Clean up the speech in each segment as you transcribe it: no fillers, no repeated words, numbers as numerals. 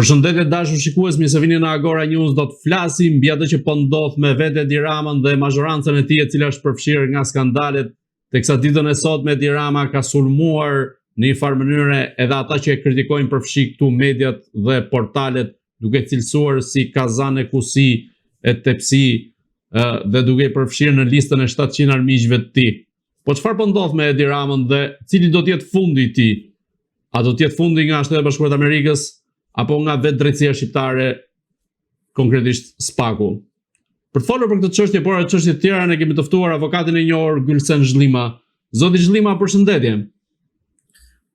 Përshëndetje dashur shikues, mirë se vini në Agora News. Do të flasim mbi atë që po ndodh me vete Edi Ramën dhe mazhorancën e tij, e cila është përfshirë nga skandalet, teksa ditën e sotme Edi Rama ka sulmuar në një farë mënyre edhe ata që e kritikojnë përfshi këtu mediat dhe portalet, duke cilësuar si kazan e kusi e tepsi dhe duke i përfshirë në listën e 700 armiqve të tij. Po çfarë po ndodh me Edi Ramën dhe cili do të jetë fundi i tij? A do të jetë fundi nga Shtetet Bashkuara të Amerikës apo nga vetë drejtësia shqiptare, konkretisht SPAK-u? Për të folur për këtë çështje, por edhe çështje të tjera, ne kemi të ftuar avokatin e njohur Gylsen Zhlima. Zoti Zhlima, përshëndetje.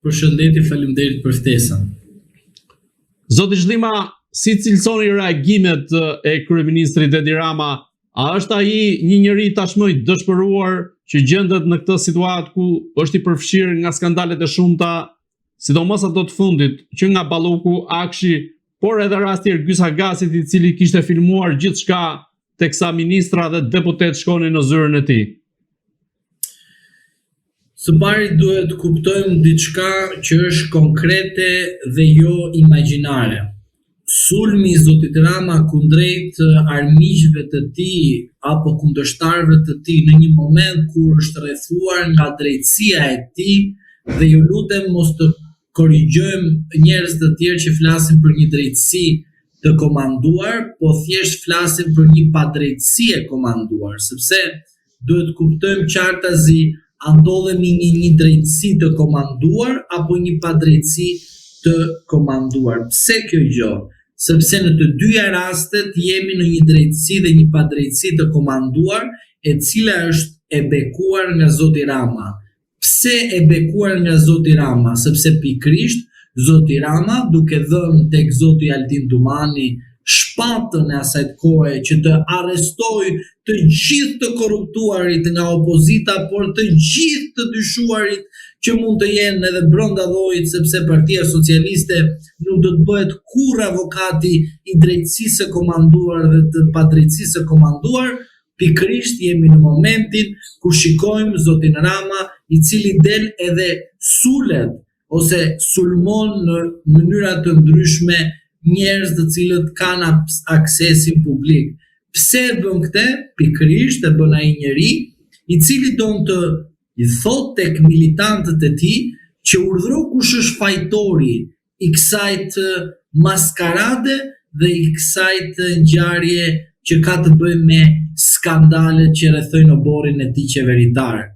Përshëndetje, faleminderit për ftesën. Zoti Zhlima, si cilësoni reagimet e kryeministrit Edi Rama? A është ai një njeri tashmë i dëshpëruar që gjendet në këtë situatë ku është i përfshirë nga skandalet e shumta, sidomos ato të fundit, që nga Balluku, Akshi, por edhe rasti i Ergys Hagasit, i cili kishte filmuar gjithçka teksa ministra dhe deputet shkonin në zyrën e tij? Së pari duhet kuptojmë diçka që është konkrete dhe jo imagjinare. Sulmi i zotit Rama kundrejt armiqve të tij apo kundërshtarëve të tij në një moment kur është rrethuar nga drejtësia e tij, dhe ju lutem mos të korrigjojmë njerëz të tjerë që flasin për një drejtësi të komanduar, po thjesht flasin për një padrejtësi e komanduar, sepse duhet kuptojmë qartazi a ndodhemi në një drejtësi të komanduar apo një padrejtësi të komanduar. Pse kjo gjë? Sepse në të dyja rastet jemi në një drejtësi dhe një padrejtësi të komanduar, e cila është e bekuar nga zoti Rama. Pse e bekuar nga zoti Rama? Sepse pikrisht zoti Rama, duke dhënë tek zoti Aldin Dumani shpatën e asaj kohe që të arrestoj të gjithë të korruptuarit nga opozita, por të gjithë të dyshuarit që mund të jenë edhe brenda llojit, sepse Partia Socialiste nuk do të bëhet kurrë avokati i drejtësisë së komanduar dhe të padrejtësisë së komanduar. Pikrisht jemi në momentin ku shikojmë zotin Rama, i cili del edhe sulet ose sulmon në mënyra të ndryshme njerëz të cilët kanë aksesin publik. Pse e bën këtë? Pikrisht e bën ai njeri i cili don të i thot tek militantët e tij që urdhëro kush është fajtori i kësaj të maskarade dhe i kësaj të ngjarje që ka të bëjë me skandalet që rrethojnë oborrin e tij qeveritar.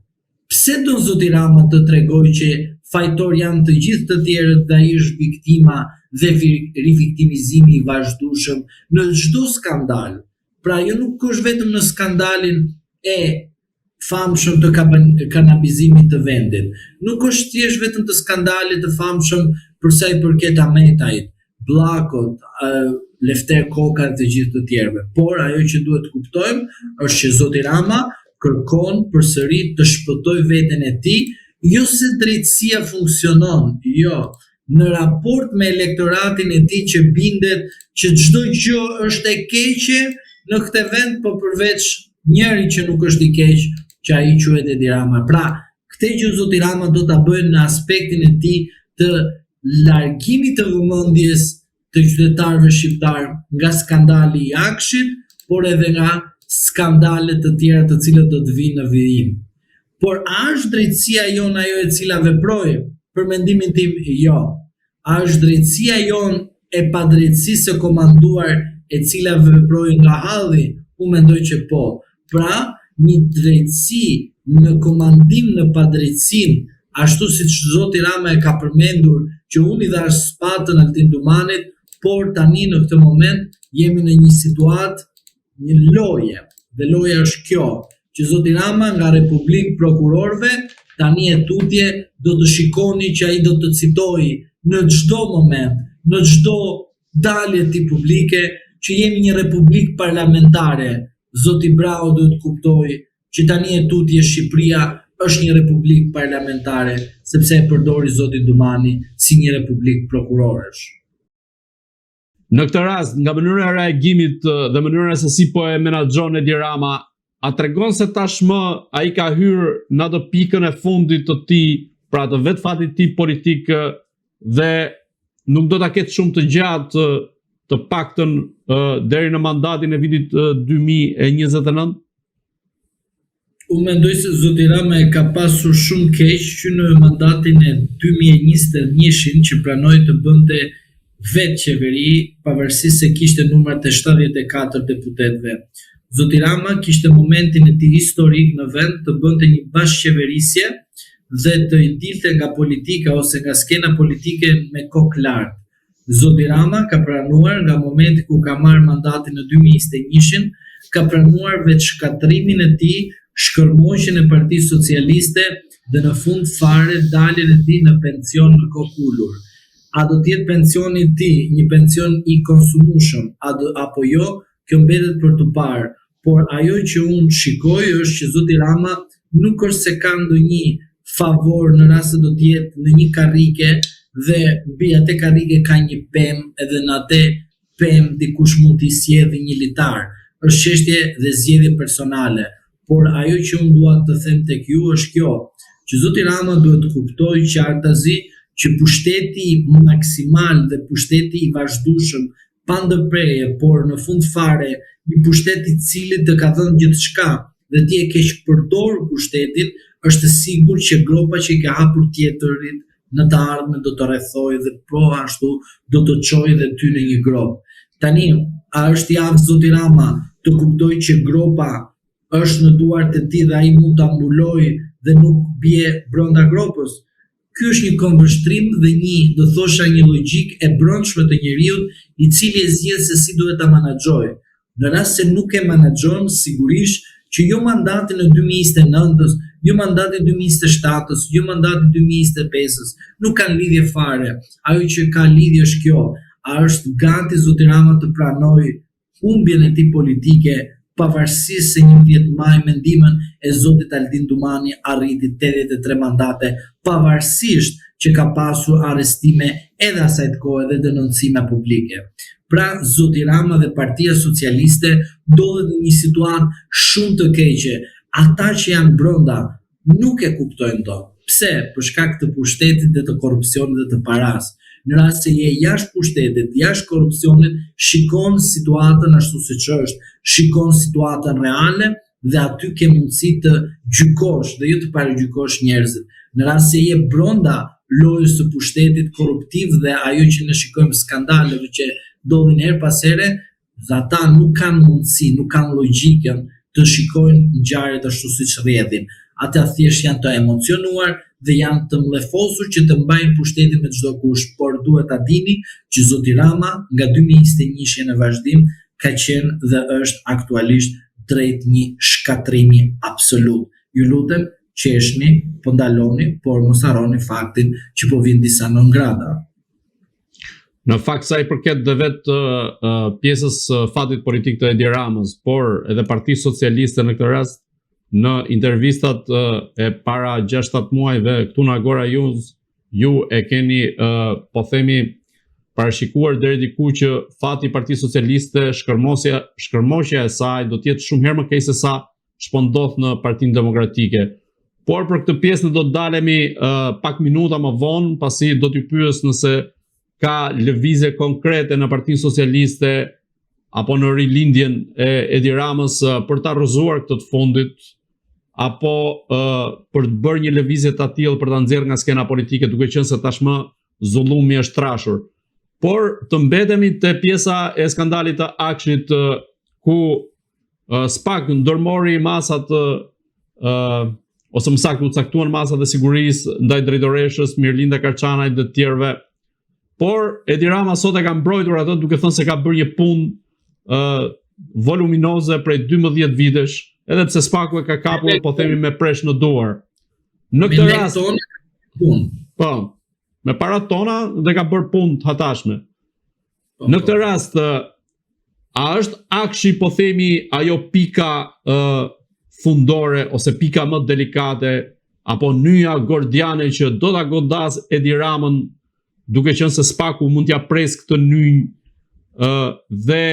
Pse don zoti Rama të tregojë që fajtor janë të gjithë të tjerët dhe ai është viktima dhe riviktimizimi i vazhdueshëm në çdo skandal? Pra jo nuk është vetëm në skandalin e famshëm të kanabizimit të vendit. Nuk është thjesht vetëm të skandalit të famshëm për sa i përket Ametajt, Bllakut, Lefter Koka dhe të gjithë të tjerëve. Por ajo që duhet kuptojmë është që zoti Rama kërkon përsëri të shpëtoj veten e tij, jo se drejtësia funksionon, jo, në raport me elektoratin e tij që bindet që çdo gjë është e keqe në këtë vend, po përveç njëri që nuk është i keq, që ai quhet Edi Rama. Pra, këtë që zoti Rama do ta bëjë në aspektin e tij të largimit të vëmendjes të qytetarëve shqiptar nga skandali i Akshit, por edhe nga skandalet të tjera të cilët do të vinë në vijim. Por a është drejtësia jonë ajo e cila veproi? Për mendimin tim, jo. A është drejtësia jonë e padrejtësisë së komanduar e cila veproi nga halli? Unë mendoj që po. Pra, një drejtësi në komandim në padrejtësinë, ashtu siç zoti Rama e ka përmendur që unë i dhash spatën Aldin Dumanit, por tani në këtë moment jemi në një situatë, një loje, dhe loja është kjo, që zoti Rama nga Republik Prokurorëve tani e tutje do të shikoni që ai do të citojë në çdo moment, në çdo dalje ti publike, që jemi një republik parlamentare. Zoti Brau duhet kuptojë që tani e tutje Shqipëria është një republik parlamentare, sepse e përdori zoti Dumani si një republik prokurorësh. Në këtë rast, nga mënyra e reagimit dhe mënyra se si po e menaxhon Edi Rama, a tregon se tashmë ai ka hyrë në atë pikën e fundit të tij, pra të vetë fatit të tij politik, dhe nuk do ta ketë shumë të gjatë, të paktën deri në mandatin e vitit 2029? Unë mendoj se zoti Rama e ka pasur shumë keq që në mandatin e 2021 që pranoi të bënte vetë qeveri, pavarësisht se kishte numrat e 74 deputetëve. Zoti Rama kishte momentin e tij historik në vend të bënte një bashkëqeverisje dhe të i dilte nga politika ose nga skena politike me kokë lartë. Zoti Rama ka pranuar nga momenti ku ka marrë mandatin në 2021, ka pranuar vetë shkatrimin e tij, shkërmoqjen e Partisë Socialiste dhe në fund fare daljen e tij në pension në kokë ulur. A do të jetë pensioni i tij një pension i konsumueshëm apo jo, kjo mbetet për të parë, por ajo që unë shikoj është që zoti Rama nuk është se ka ndonjë favor në rast se do të jetë në një karrige dhe mbi atë karrige ka një pemë edhe në atë pemë dikush mund t'i sjellë një litar. Është çështje dhe zgjedhje personale, por ajo që unë dua të them tek ju është kjo, që zoti Rama duhet të kuptojë qartazi që pushteti maksimal dhe pushteti i vazhdueshëm pa ndërprerje, por në fund fare një pushtet i cili të ka dhënë gjithçka dhe ti e ke përdorur pushtetin, është sigur që gropa që i ka hapur tjetërit në të ardhmen do të rrethojë dhe po ashtu do të çojë dhe ty në një grop. Tani, a është i aftë zoti Rama të kuptojë që gropa është në duart e tij dhe ai mund ta mbulojë dhe nuk bie brenda gropës? Ky është një këmbvështrim dhe do thosha një logjik e brendshme të njeriu i cili e zgjedh se si duhet ta menaxhojë. Në rast se nuk e menaxhon, sigurisht që jo mandatin e 2029-s, jo mandatin 2027-s, jo mandatin 2025-s, nuk kanë lidhje fare. Ajo që ka lidhje është kjo, a është gati zoti Rama të pranojë humbjen e tij politike, pavarësisht se 11 maj mendimin e zotit Aldin Dumani arriti 83 mandate, pavarësisht që ka pasur arrestime edhe asaj kohë dhe denoncime publike. Pra, zoti Rama dhe Partia Socialiste ndodhet në një situatë shumë të keqe. Ata që janë brenda nuk e kuptojnë dot. Pse? Për shkak të pushtetit dhe të korrupsionit dhe të paras. Në rast se je jashtë pushtetit, jashtë korrupsionit, shikon situatën ashtu siç është, shikon situatën reale dhe aty ke mundësi të gjykosh dhe jo të paragjykosh njerëzit. Në rast se je brenda lojës së pushtetit korruptiv dhe ajo që ne shikojmë skandaleve që ndodhin her pas here, dhe ata nuk kanë mundësi, nuk kanë logjikën të shikojnë ngjarjet ashtu siç rrjedhin. Ata thjesht janë të emocionuar dhe janë të mllefosur që të mbajnë pushtetin me çdo kusht, por duhet ta dini që zoti Rama nga 2021 në vazhdim ka qenë dhe është aktualisht drejt një shkatrimi absolut. Ju lutem, qeshni, po ndaloni, por mos harroni faktin që po vijnë disa non grata. Në fakt sa i përket dhe vetë pjesës fatit politik të Edi Ramës, por edhe Partisë Socialiste në këtë rast, në intervistat e para 6-7 muajve këtu në Agora News, ju e keni, po themi, parashikuar deri diku që fati i Partisë Socialiste, shkërmoqja e saj do të jetë shumë herë më keq se sa shpondodh në Partinë Demokratike. Por për këtë pjesë do të dalemi pak minuta më vonë, pasi do t'ju pyes nëse ka lëvizje konkrete në Partinë Socialiste apo në rilindjen e Edi Ramës për ta rrëzuar këtë të fundit, apo për të bërë një lëvizje të tillë për ta nxjerrë nga skena politike, duke qenë se tashmë zullumi është trashur. Por të mbetemi te pjesa e skandalit të Akshit, ku SPAK ndërmori masat ose më saktë u caktuan masat e sigurisë ndaj drejtoreshës Mirlinda Karçanajt dhe të tjerëve. Por Edi Rama sot e ka mbrojtur atë duke thënë se ka bërë një punë voluminoze prej 12 vitesh, edhe pse SPAK-u e ka kapur, po themi me presh në duar. Në këtë rast, po, me parat tona dhe ka bërë punë të hatashme. Në këtë rast, a është Akshi, po themi, ajo pika fundore ose pika më delikate, apo nyja gordiane që do ta godas Edi Ramën, duke qenë se SPAK-u mund t'ja pres këtë nyjë dhe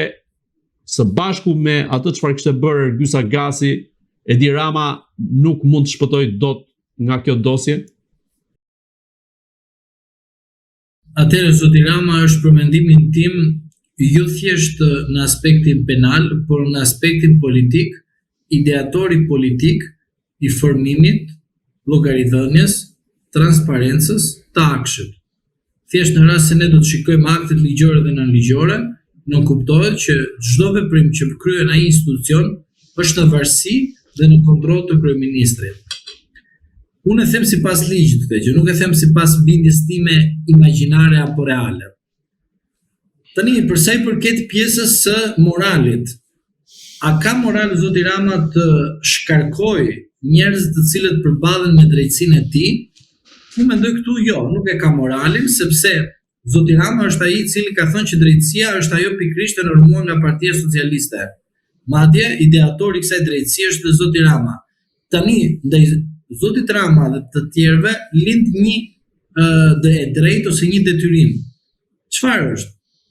së bashku me atë çfarë kishte bërë Ergysa Gasi, Edi Rama nuk mund të shpëtojë dot nga kjo dosje? Atëherë zoti Rama është për mendimin tim jo thjesht në aspektin penal, por në aspektin politik, ideatori politik i formimit, llogaridhënies, transparencës të akshit. Thjesht në rast se ne do të shikojmë aktet ligjore dhe nënligjore, nuk kuptohet që çdo veprim që kryen ai institucion është në varësi dhe në kontroll të kryeministrit. Unë e them sipas ligjit këtë gjë, nuk e them sipas bindjes time imagjinare apo reale. Tani, për sa i përket pjesës së moralit, a ka moral zoti Rama të shkarkoj njerëz të cilët përballen me drejtsinë e tij? Unë mendoj këtu jo, nuk e ka moralin, sepse zoti Rama është ai i cili ka thënë që drejtësia është ajo pikërisht e normuar nga Partia Socialiste. Madje ideatori i kësaj drejtësie është zoti Rama. Tani, ndaj zotit Rama dhe të tjerëve lind një drejt ose një detyrim. Çfarë është?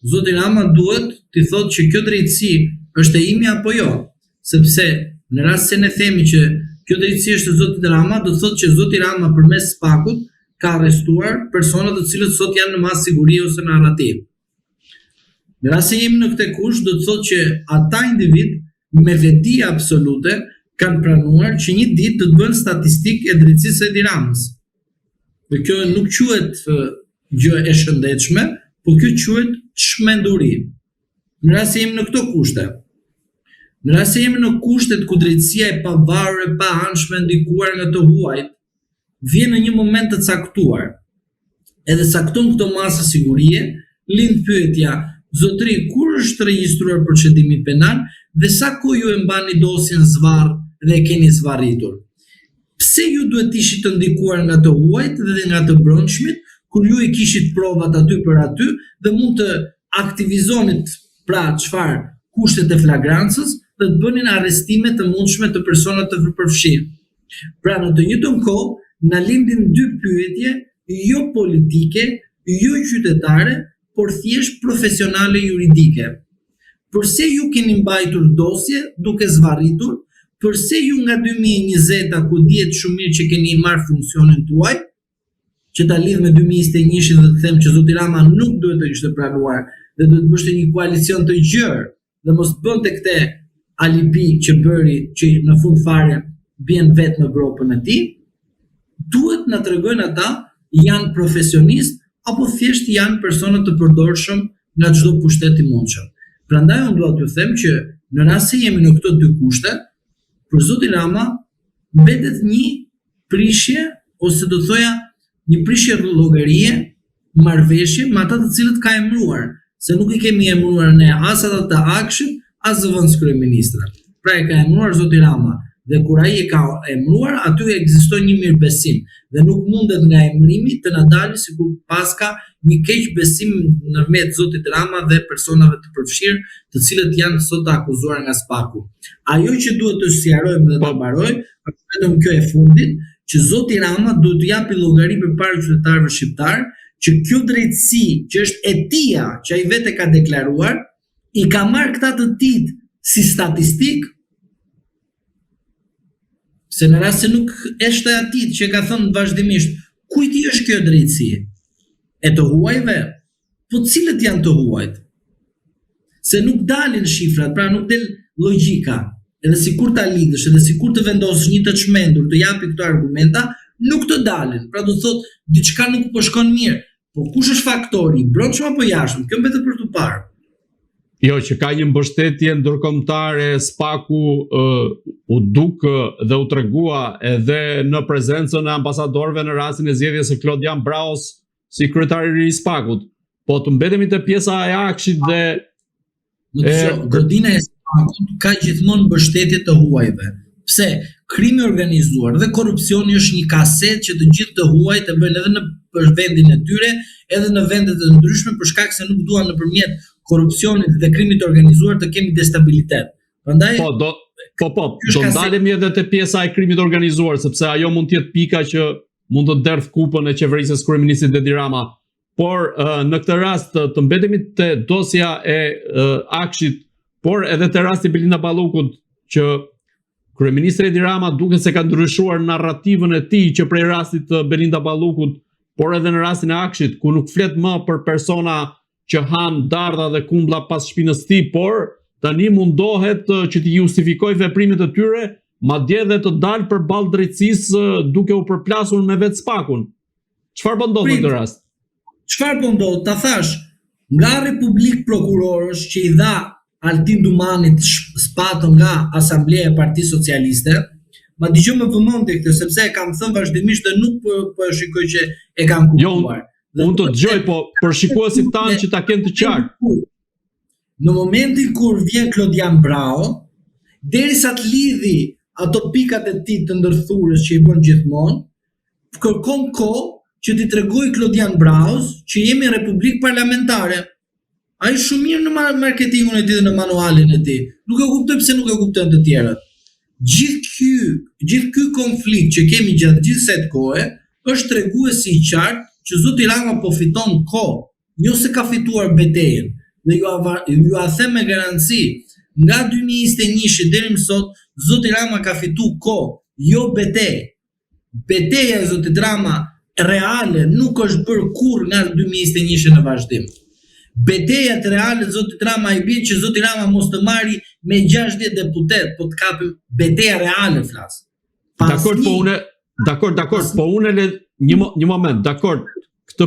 Zoti Rama duhet t'i thotë që kjo drejtësi është e imi apo jo, sepse në rast se ne themi që kjo drejtësi është e zotit Rama, do të thotë që zoti Rama përmes SPAK-ut ka arrestuar persona të cilët sot janë në masë siguri ose në arretim. Në rast se jemi në këtë kush, do të thotë që ata individ me vedi absolute kanë pranuar që një ditë të bënë statistikë e drejtësisë së Edi Ramës. Dhe kjo nuk quhet gjë e shëndetshme, por kjo quhet shmenduri. Në rast se jemi në këto kushte. Në rast se jemi në kushtet ku drejtësia e pavarur e pa anshme ndikuar nga të huajt, vjen në një moment të caktuar. Edhe cakton këto masa sigurie, lind pyetja, zotëri, kur është regjistruar procedimi penal dhe sa kohë ju e mbani dosjen zvarr dhe e keni zvarritur? Pse ju duhet ishit të ndikuar nga të huajt dhe nga të brendshmit, kur ju i kishit provat aty për aty dhe mund të aktivizonit pra çfarë kushtet e flagrancës dhe të bënin arrestime të mundshme të persona të përfshirë. Pra në të njëjtën kohë na lindin dy pyetje jo politike, jo qytetare, por thjesht profesionale juridike. Përse ju keni mbajtur dosje duke zvarritur? Përse ju nga 2020 ku dihet shumë mirë që keni marrë funksionin tuaj, që ta lidh me 2021 dhe të them që zoti Rama nuk duhet të ishte pranuar dhe duhet të bështe një koalicion të gjerë dhe mos bënte këtë alibi që bëri që në fund fare bjen vetë në gropën e tij, duhet na tregojnë ata janë profesionistë apo thjesht janë persona të përdorshëm nga çdo pushtet i mundshëm. Prandaj unë dua t'ju them që në rast se jemi në këto dy kushte, për zotin Rama mbetet një prishje ose do thoja një prishje llogarie, marrëveshje me ata të cilët ka emëruar, se nuk i kemi emëruar ne as ata të akshit, as zëvendës kryeministra. Pra e ka emëruar zoti Rama dhe kur ai e ka emëruar, aty ekziston një mirëbesim dhe nuk mundet nga emërimi të na dalë sikur paska një keq besim ndërmjet zotit Rama dhe personave të përfshirë, të cilët janë sot të akuzuar nga SPAK-u. Ajo që duhet të sqarojmë dhe ta mbarojmë, është vetëm kjo e fundit, që zoti Rama duhet të japi llogari përpara qytetarëve shqiptar, që kjo drejtësi që është e tija, që ai vetë ka deklaruar, i ka marrë këta të tij si statistik, se në rast se nuk është atij që ka thënë vazhdimisht, kujt i është kjo drejtësi? E të huajve? Po cilët janë të huajt? Se nuk dalin shifrat, pra nuk del logjika. Edhe sikur ta lidhësh, edhe sikur të vendosësh një të çmendur të japi këto argumenta, nuk të dalin. Pra do thotë diçka nuk po shkon mirë. Po kush është faktori, brendshëm apo jashtëm? Kjo mbetet për tu parë. Jo, që ka një mbështetje ndërkombëtare, SPAK-u u duk dhe u tregua edhe në prezencën e ambasadorëve në rastin e zgjedhjes së Klodian Braos si kryetari i SPAK-ut. Po të mbetemi te pjesa e akshit dhe godina e SPAK-ut ka gjithmonë mbështetje të huajve. Pse? Krimi organizuar dhe korrupsioni është një kaset që të gjithë të huajt e bëjnë edhe në vendin e tyre, edhe në vendet e ndryshme për shkak se nuk duan nëpërmjet korrupsionit dhe krimit organizuar të kemi destabilitet. Prandaj do ndalemi edhe te pjesa e krimit organizuar, sepse ajo mund të jetë pika që mund të derdh kupën e qeverisë së kryeministit Edi Rama. Por në këtë rast të mbetemi te dosja e akshit, por edhe te rasti Belinda Ballukut, që kryeministri Edi Rama duket se ka ndryshuar narrativën e tij që prej rastit të Belinda Ballukut por edhe në rastin e Akshit, ku nuk flet më për persona që han dardha dhe kumblla pas shpinës tij, por tani mundohet që të justifikoj veprimet e tyre, madje edhe të dalë përballë drejtësisë duke u përplasur me vetë Spakun. Çfarë po ndodh në këtë rast? Çfarë po ndodh? Ta thash, nga Republik prokurorësh që i dha Altin Dumanit Spatën nga Asambleja e Partisë Socialiste, ma dëgjoj me vëmendje këtë sepse e kam thënë vazhdimisht dhe nuk po e shikoj që e kam kuptuar. Unë të dëgjoj, po për shikuesit tanë që ta kenë të qartë. Në momentin kur vjen Klodian Brau, derisa të lidhi ato pikat e tij të ndërthurës që i bën gjithmonë, kërkon kohë që t'i tregoj Klodian Braus që jemi në Republikë Parlamentare. Ai shumë mirë në marketingun e tij dhe në manualin e tij. Nuk e kuptoj pse nuk e kuptojnë të tjerët. Gjithë ky konflikt që kemi gjatë gjithë kësaj kohe është treguesi i qartë që zoti Rama po fiton kohë, jo se ka fituar betejën. Dhe ju a them me garanci, nga 2021 deri më sot, zoti Rama ka fituar kohë, jo betejë. Beteja e zotit Rama reale nuk është bërë kurrë nga 2021 në vazhdim. Beteja të reale të zotit Rama i bie që zoti Rama mos të marri me 60 deputet, po të kapim beteja reale flas. Dakor, po unë një moment, dakor. Këtë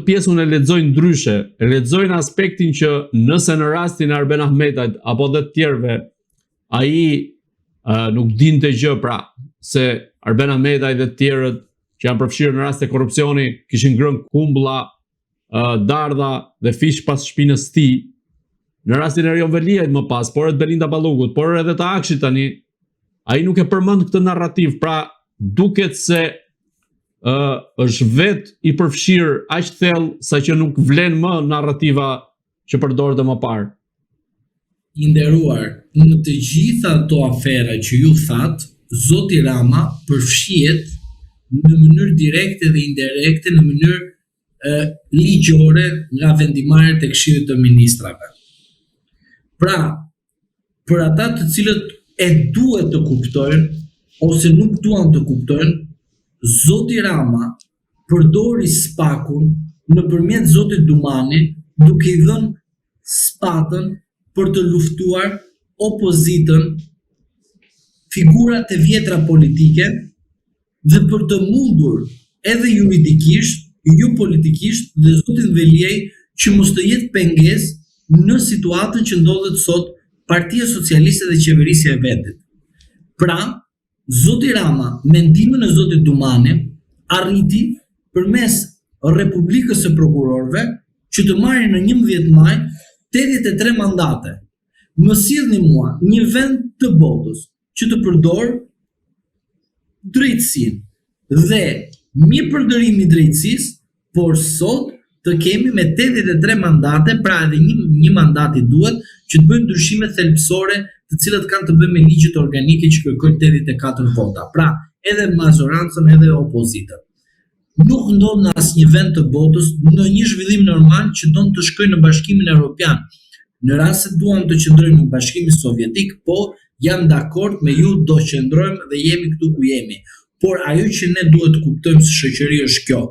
pjesë unë e lexoj ndryshe. E lexoj në aspektin që nëse në rastin e Arben Ahmetajt apo dhe të tjerëve ai nuk dinte gjë, pra se Arben Ahmetaj dhe të tjerët që janë përfshirë në rast e korrupsioni kishin ngrënë kumblla, dardha dhe fish pas shpinës tij. Në rastin e Erion Veliajt më pas, por edhe Belinda Ballugut, por edhe të Akshit tani, ai nuk e përmend këtë narrativ, pra duket se është vetë i përfshirë aq thellë saqë nuk vlen më narrativa që përdorte më parë. I nderuar, në të gjitha ato afera që ju thatë, zoti Rama përfshihet në mënyrë direkte dhe indirekte, në mënyrë ligjore nga vendimarrjet e Këshillit të Ministrave. Pra, për ata të cilët e duhet të kuptojnë ose nuk duan të kuptojnë, zoti Rama përdori Spakun nëpërmjet zotit Dumani, duke i dhënë spatën për të luftuar opozitën, figurat e vjetra politike dhe për të mundur edhe juridikisht, jo politikisht dhe zotin Veliaj që mos të jetë pengesë në situatën që ndodhet sot Partia Socialiste dhe qeverisja e vendit. Pra, zoti Rama, me ndihmën e zotit Dumani, arriti përmes Republikës së Prokurorëve që të marrin në 11 maj 83 mandate. Më sillni mua një vend të botës që të përdor drejtësinë dhe mi përdorimi i drejtësisë, por sot të kemi me 83 mandate, pra edhe një mandat i duhet që të bëjmë ndryshime thelbësore, të cilat kanë të bëjnë me ligjet organike që kërkojnë 84 vota. Pra, edhe majorancën edhe opozitën. Nuk ndodh në asnjë vend të botës në një zhvillim normal që don të shkojnë në Bashkimin Evropian. Në rast se duan të qëndrojnë në Bashkimin Sovjetik, po jam dakord me ju, do qëndrojmë dhe jemi këtu ku jemi. Por ajo që ne duhet të kuptojmë si shoqëri është kjo.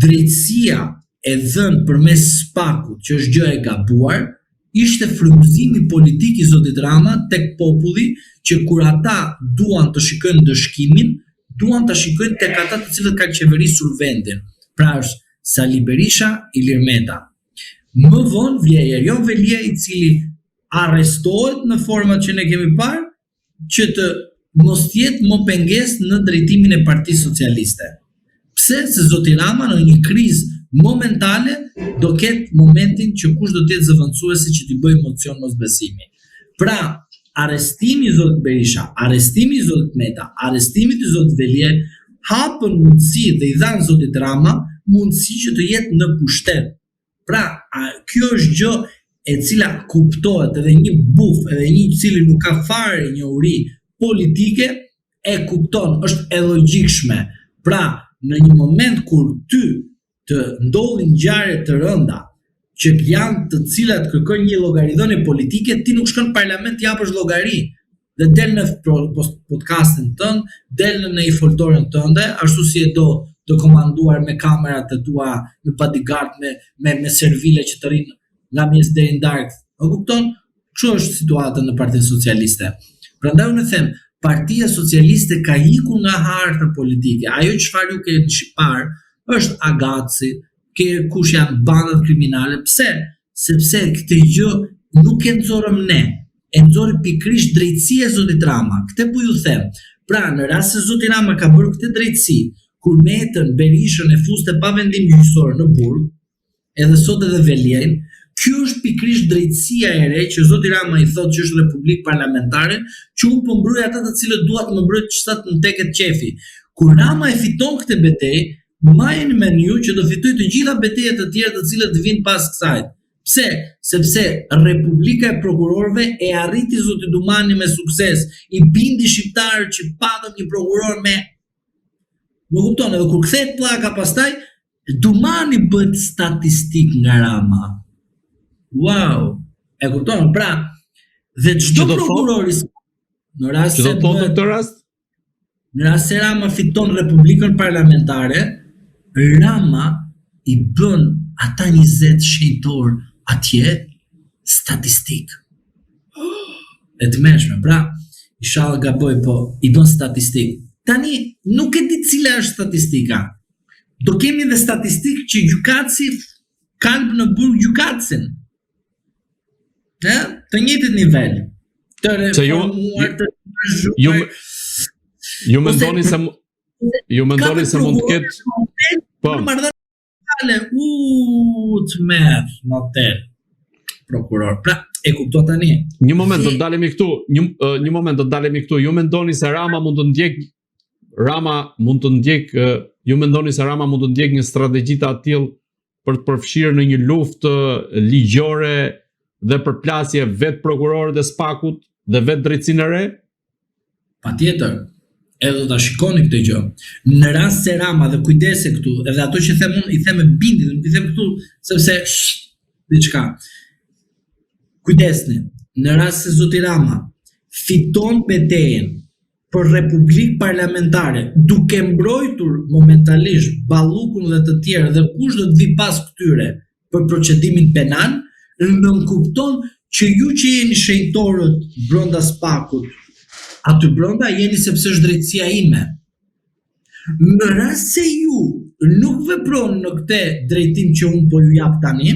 Drejtësia e dhënë përmes Spakut, që është gjë e gabuar, ishte frymëzimi politik i zotit Rama tek populli, që kur ata duan të shikojnë dëshkimin, duan të shikojnë tek ata të cilët kanë qeverisur vendin. Pra është Sali Berisha, Ilir Meta. Më vonë vjen Erion Veliaj, i cili arrestohet në format që ne kemi parë, që të mos jetë më pengesë në drejtimin e Partisë Socialiste. Pse? Se zoti Rama në një krizë momentale do ketë momentin që kush do të jetë zëvendësuesi që t'i bëjë mocion mosbesimi. Pra, arrestimi i zotit Berisha, arrestimi i zotit Meta, arrestimi i zotit Veliaj hapën mundësi dhe i dhanë zotit Rama mundësi që të jetë në pushtet. Pra, kjo është gjë e cila kuptohet, edhe një buf, edhe një i cili nuk ka fare njohuri politike e kupton, është e logjikshme. Pra, në një moment kur ty të ndodhin ngjarje të rënda që janë të cilat kërkojnë një llogaridhënie politike, ti nuk shkon në parlament të japësh llogari. dhe del në podcastin tënd, del në një foltorën tënde, ashtu si e do të komanduar me kamerat e tua, me bodyguard, me servile që të rinë nga mes deri në darkë. E kupton? Kështu është situata në Partinë Socialiste. Prandaj unë them, Partia Socialiste ka ikur nga harta politike. Ajo çfarë ju ke në Shqiptar është agaci, ke kush janë bandat kriminale. Pse? Sepse këtë gjë nuk e nxorëm ne. E nxori pikërisht drejtësia e Zotit Rama. Këtë po ju them. Pra, në rast se Zoti Rama ka bërë këtë drejtësi, kur Metën, Berishën e fuste pa vendim gjyqësor në burg, edhe sot edhe Veliajn, kjo është pikërisht drejtësia e re që Zoti Rama i thotë që është republikë parlamentare, që unë po mbroj ata të cilët dua të më mbroj çfarë të më teket qefi. Kur Rama e fiton këtë betejë, majeni me ju që do fitoj të gjitha betejat e tjera të cilat vinë pas kësaj. Pse? Sepse Republika e Prokurorëve e arriti Zoti Dumani me sukses, i bindi shqiptarët që patën një prokuror me. Më kupton, edhe kur kthehet pllaka pastaj, Dumani bëhet statistik nga Rama. Wow, e kupton? Pra, dhe çdo prokuror në rast se në rast se Rama fiton Republikën Parlamentare, Rama i bën ata 20 shenjtor atje statistik. E të mëshme, pra, inshallah gaboj, po i bën statistik. Tani, nuk e di cila është statistika. Do kemi dhe statistik që gjykatësi kalb në burg gjykatësin. Të njëjtit nivel. Të reformuar, të ju mendoni se mund të ketë po të merë noter prokuror. Pra, e kupto tani. Një moment do të dalemi këtu. Ju mendoni se Rama mund të ndjek një strategji të tillë për të përfshirë në një luftë ligjore dhe përplasje vetë prokurorët e SPAK-ut dhe vetë drejtsinë e re? Patjetër. Edhe do ta shikoni këtë gjë. Në rast se Rama, dhe kujdese këtu, edhe ato që them unë i them me bindje, nuk i them këtu sepse diçka. Kujdesni. Në rast se Zoti Rama fiton betejën për Republikë Parlamentare, duke mbrojtur momentalisht Ballukun dhe të tjerë dhe kush do të vi pas këtyre për procedimin penal, nënkupton që ju që jeni shenjtorët brenda SPAK-ut, aty brenda jeni sepse është drejtësia ime. Në rast se ju nuk veproni në këtë drejtim që unë po ju jap tani,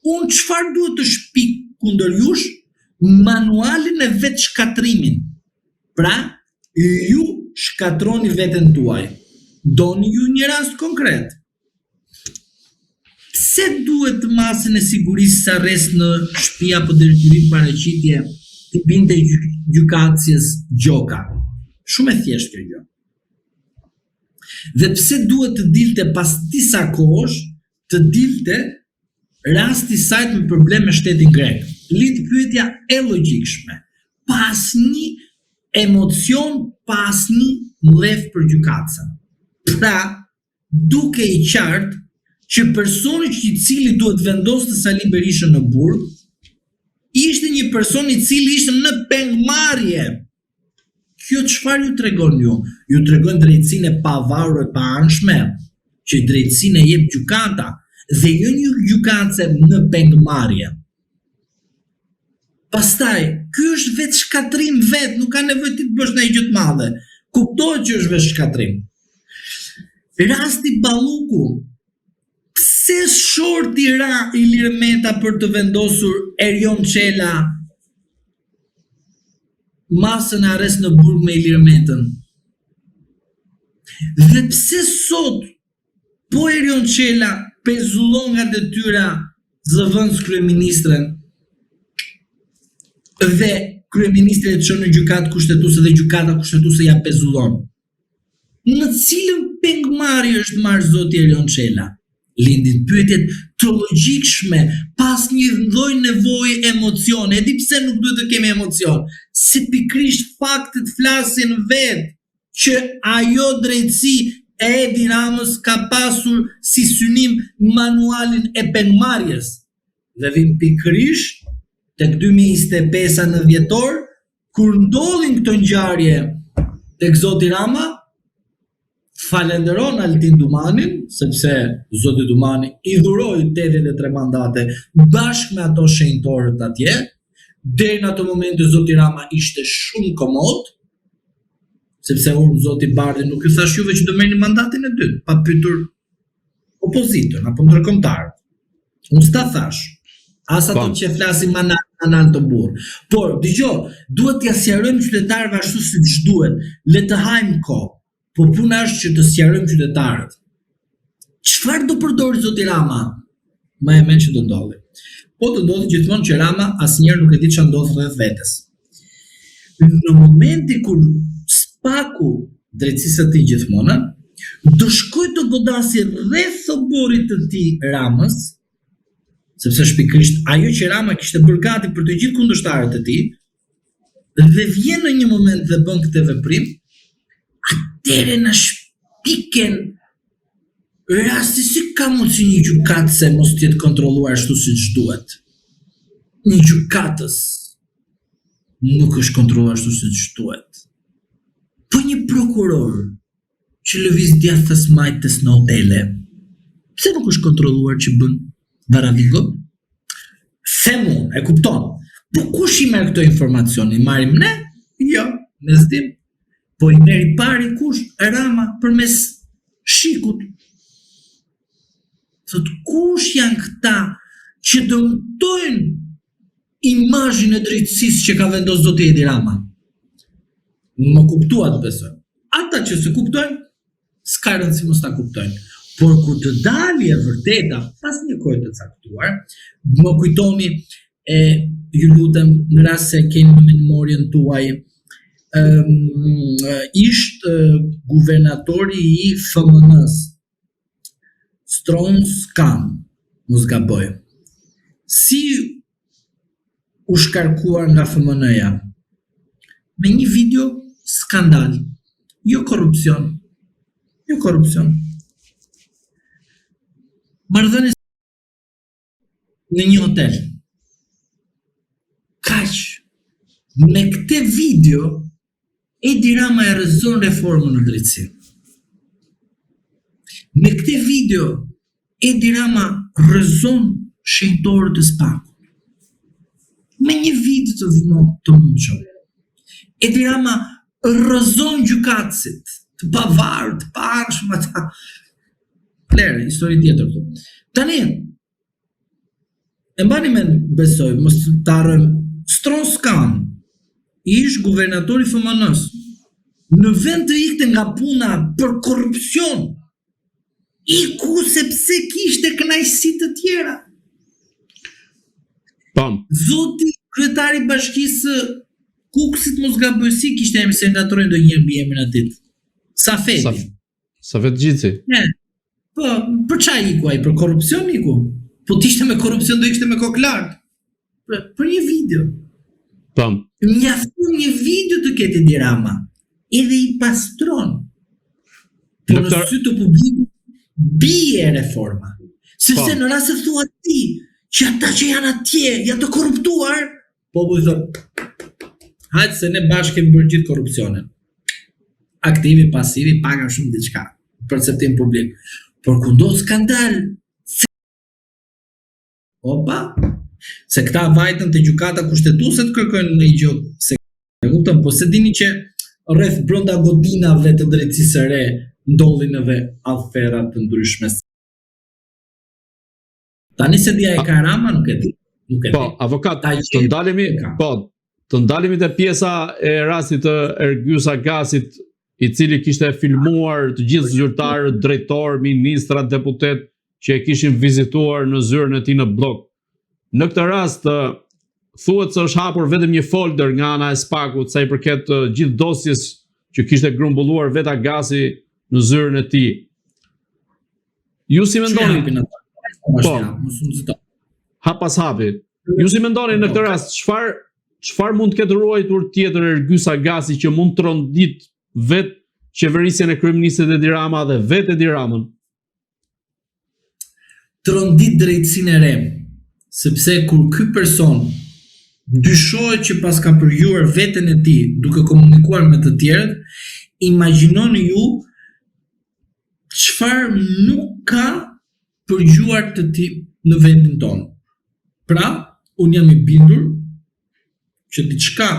unë çfarë duhet të shpik kundër jush? Manualin e vetë shkatrimin. Pra, ju shkatroni veten tuaj. Doni ju një rast konkret. Pse duhet masën e sigurisë sa rres në shtëpi apo detyrim paraqitje të binte gjykatësies gjoka? Shumë e thjeshtë kjo gjë. Dhe pse duhet të dilte pas disa kohësh, të dilte rasti i saj me problem me shtetin grek? Lid pyetja e logjikshme. Pas një emocion, pas një mlef për gjykatësën. Pra, duke i qartë që personi që i cili duhet vendoste Sali Berishën në burg, ishte një person i cili ishte në pengmarrje. Kjo çfarë ju tregon ju? Ju tregon drejtsinë e pavarur e paanshme, që drejtsinë e jep gjykata dhe jo një gjykatëse në pengmarrje. Pastaj, ky është vetë shkatrim vetë, nuk ka nevojë ti të bësh ndonjë gjë të madhe. Kuptohet që është vetë shkatrim. Rasti Balluku, pse shorti ra Ilir Meta për të vendosur Erion Çela masën e arrest në burg me Ilir Metën? Dhe pse sot po Erion Çela pezullon nga detyra zëvendës kryeministren dhe kryeministri e çon në gjykatë kushtetuese dhe gjykata kushtetuese ja pezullon? Në cilën pengmarrje është marrë zoti Erion Çela? Lindin pyetjet të logjikshme pas një lloj nevoje emocione. E di pse nuk duhet të kemi emocion, se pikrisht faktet flasin vetë që ajo drejtësi e Edi Ramës ka pasur si synim manualin e pengmarrjes. Dhe vim pikrisht tek 2025 në vjetor, Kur ndodhin këto ngjarje tek zoti Rama, falenderon Altin Dumanin, sepse zoti Dumani i dhuroi 83 mandate bashkë me ato shenjtorët atje. Deri në ato momente zoti Rama ishte shumë komod, sepse unë zoti Bardhi nuk ju thash juve që do merrni mandatin e dytë, pa pyetur opozitën apo ndërkombëtarët. Unë s'ta thash. As ato që flasin manan të burr. Por dëgjoj, duhet t'ia sqarojmë qytetarëve ashtu siç duhet. Le të hajmë kohë. Po puna është që të sqarojmë qytetarët. Çfarë do përdori zoti Rama? Më e mend që do ndodhi. Po të ndodhi gjithmonë që Rama asnjëherë nuk e di çfarë ndodh rreth vetes. Në momenti kur spaku drejtësisë së tij gjithmonë do shkoj të godasi rreth oborrit të tij Ramës, sepse shpikrisht ajo që Rama kishte bërë gati për të gjithë kundërshtarët e tij, dhe vjen në një moment dhe bën këtë veprim, atëre na shpiken rasti si ka mundsi një gjykatëse mos të jetë kontrolluar ashtu siç duhet. Një gjykatës nuk është kontrolluar ashtu siç duhet. Po një prokuror që lëviz djathtas majtës në hotele, pse nuk është kontrolluar që bën Varavigo? Themu, e kupton. Po kush i merr këto informacione? I marrim ne? Jo, ne s'dim. Po i merr i pari kush? Rama përmes shikut. Thot kush janë këta që dëmtojnë imazhin e drejtësisë që ka vendosur zoti Edi Rama? Më kuptuat besoj. Ata që se kuptojnë, s'ka rëndësi mos ta kuptojnë. Por kur të dalë e vërteta pas një kohë të caktuar, më kujtoni ju lutem në rast se keni në memorien tuaj, ishte guvernatori i FMN-s, Strauss-Kahn, mos gaboj. Si u shkarkuar nga FMN-ja? Me një video skandal, jo korrupsion. Marrëdhënie në një hotel. Kaq. Me këtë video Edi Rama e rrezon reformën në drejtësi. Me këtë video Edi Rama rrezon shenjtorët e spakut. Me një video të mundshëm. Edi Rama rrezon gjykatësit, të pavarur, të paanshëm ata. Klerë, histori tjetër këtu. Tani, e mbani mend, besoj, mos të harrojmë, Strauss-Kahn ish guvernatori i FMN-s. Në vend të ikte nga puna për korrupsion, iku sepse kishte kënaqësi të tjera. Pam. Zoti kryetari i bashkisë Kukësit mos gaboj, si kishte emrin, se ngatrojnë ndonjëherë mbi emrin atit. Safeti. Safet Xhici. Po, për çaj iku ai? Për korrupsion iku? Po t'ishte me korrupsion do ishte me kokë lartë. Për një video. Pam. Mjafton një video të ketë Edi Rama. Edhe i pastron. Por në sy të publikut bie reforma. Sepse në rast se thua ti që ata që janë atje janë të korruptuar, populli thotë, hajtë se ne bashkë kemi bërë gjithë korrupsionin. Aktivi, pasivi, paga shumë diçka. Perceptim publik. Por ku ndodh skandal, opa, se këta vajtën të gjykata kushtetuese të kërkojnë në gjë, se e kupton, po se dini që rreth brenda godinave të drejtësisë së re ndodhin edhe afera të ndryshme. Tani se dia e ka Rama, nuk e di. Po, avokat, të ndalemi te pjesa e rastit të Ergjys Agasit, i cili kishte filmuar të gjithë zyrtarët, drejtor, ministra, deputet që e kishin vizituar në zyrën e tij në blok. Në këtë rast thuhet se është hapur vetëm një folder nga ana e spakut sa i përket gjithë dosjes që kishte grumbulluar vet Agasi në zyrën e tij. Ju si mendoni? Po. Hap pas hapi. Ju si mendoni në këtë rast, çfarë mund të ketë ruajtur tjetër Ergjys Agasi që mund të trondit vetë qeverisjen e kryeministit Edi Rama dhe vetë Edi Ramën? Trondit drejtësinë e re, sepse kur ky person dyshohet që pas ka përgjuar veten e tij duke komunikuar me të tjerët, imagjinoni ju çfarë nuk ka përgjuar të tij në vendin tonë. Pra, unë jam i bindur që diçka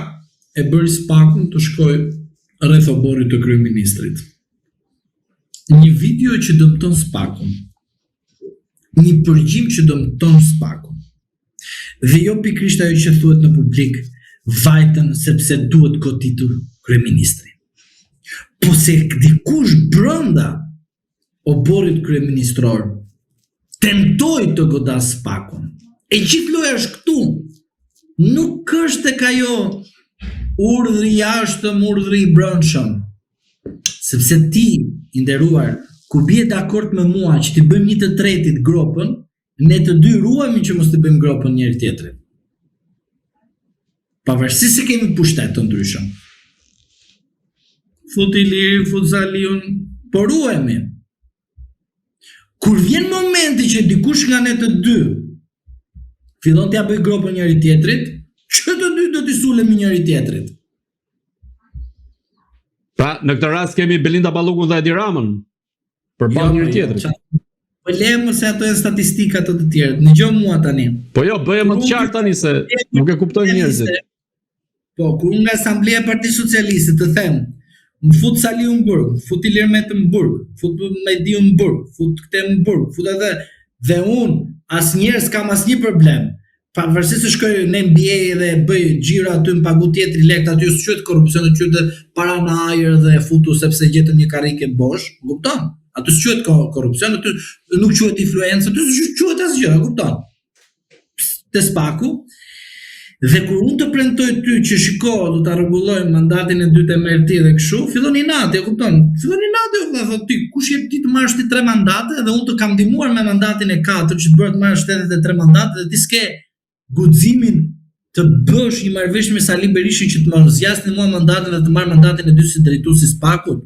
e bëri Spakun të shkojë rreth oborrit të kryeministrit. Një video që dëmton Spakun, një përgjim që dëmton Spakun, dhe jo pikrisht ajo që thuhet në publik, vajtën sepse duhet goditur kryeministri. Po se dikush brenda oborrit kryeministror tentoi të godas Spakun. E gjithë loja është këtu. Nuk është tek ajo urdhri jashtëm, urdhri i brendshëm. Sepse ti, i nderuar, ku bie dakord me mua që ti bëjmë një të tretit gropën, ne të dy ruhemi që mos të bëjmë gropën njëri tjetrit. Pavarësisht se kemi pushtet të ndryshëm. Fut Iliri, fut Zaliun, po ruhemi. Kur vjen momenti që dikush nga ne të dy fillon t'ja bëj gropën njëri tjetrit, që të dy do t'i sulemi njëri tjetrit. Pra, në këtë rast kemi Belinda Ballukun dhe Edi Ramën përballë njëri tjetrit. Po lejmë se ato janë statistika të tjerët. Nëgjoj mua tani. Po jo, bëje më të qartë tani se nuk e kuptojnë njerëzit. Po, kur nga Asambleja e Partisë Socialiste të them, më fut Saliu në burg, fut Ilir Mete në burg, fut Mediu në burg, fut këtë në burg, fut edhe, dhe unë asnjëherë s'kam asnjë problem. Pavarësisht se shkoj në NBA dhe bëj xhiro aty më pagu tjetri lekt aty s'quhet korrupsion, quhet para në ajër dhe futu sepse gjetëm një karrike bosh, kupton? Aty s'quhet korrupsion, aty nuk quhet influencë, aty s'quhet asgjë, kupton? Te Spaku. Dhe kur unë të premtoj ty që shiko, do ta rregullojmë mandatin e dytë e merr ti dhe kështu, fillon inati, e kupton? Fillon inati, vëlla, thotë ti, kush jep ti të marrësh ti 3 mandate dhe unë të kam ndihmuar me mandatin e 4 që të bëhet të marrësh 83 mandate dhe ti s'ke guximin të bësh një marrëveshje me Sali Berishin që të më zgjasni mua mandatin dhe të marr mandatin e dytë si drejtuesi i Spakut.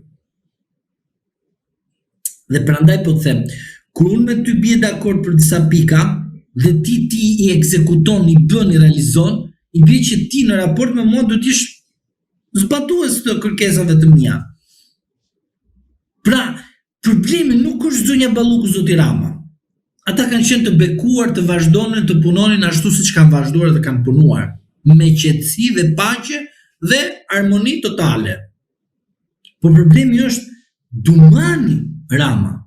Dhe prandaj po të them, kur unë me ty bie dakord për disa pika, dhe ti i ekzekuton, i bën, i realizon, i bie që ti në raport me mua do t'ish zbatues të kërkesave të mia. Pra, problemi nuk është zonja Balluku, zoti Rama. Ata kanë qenë të bekuar të vazhdonin të punonin ashtu siç kanë vazhduar dhe kanë punuar, me qetësi dhe paqe dhe armoni totale. Por problemi është Dumani Rama.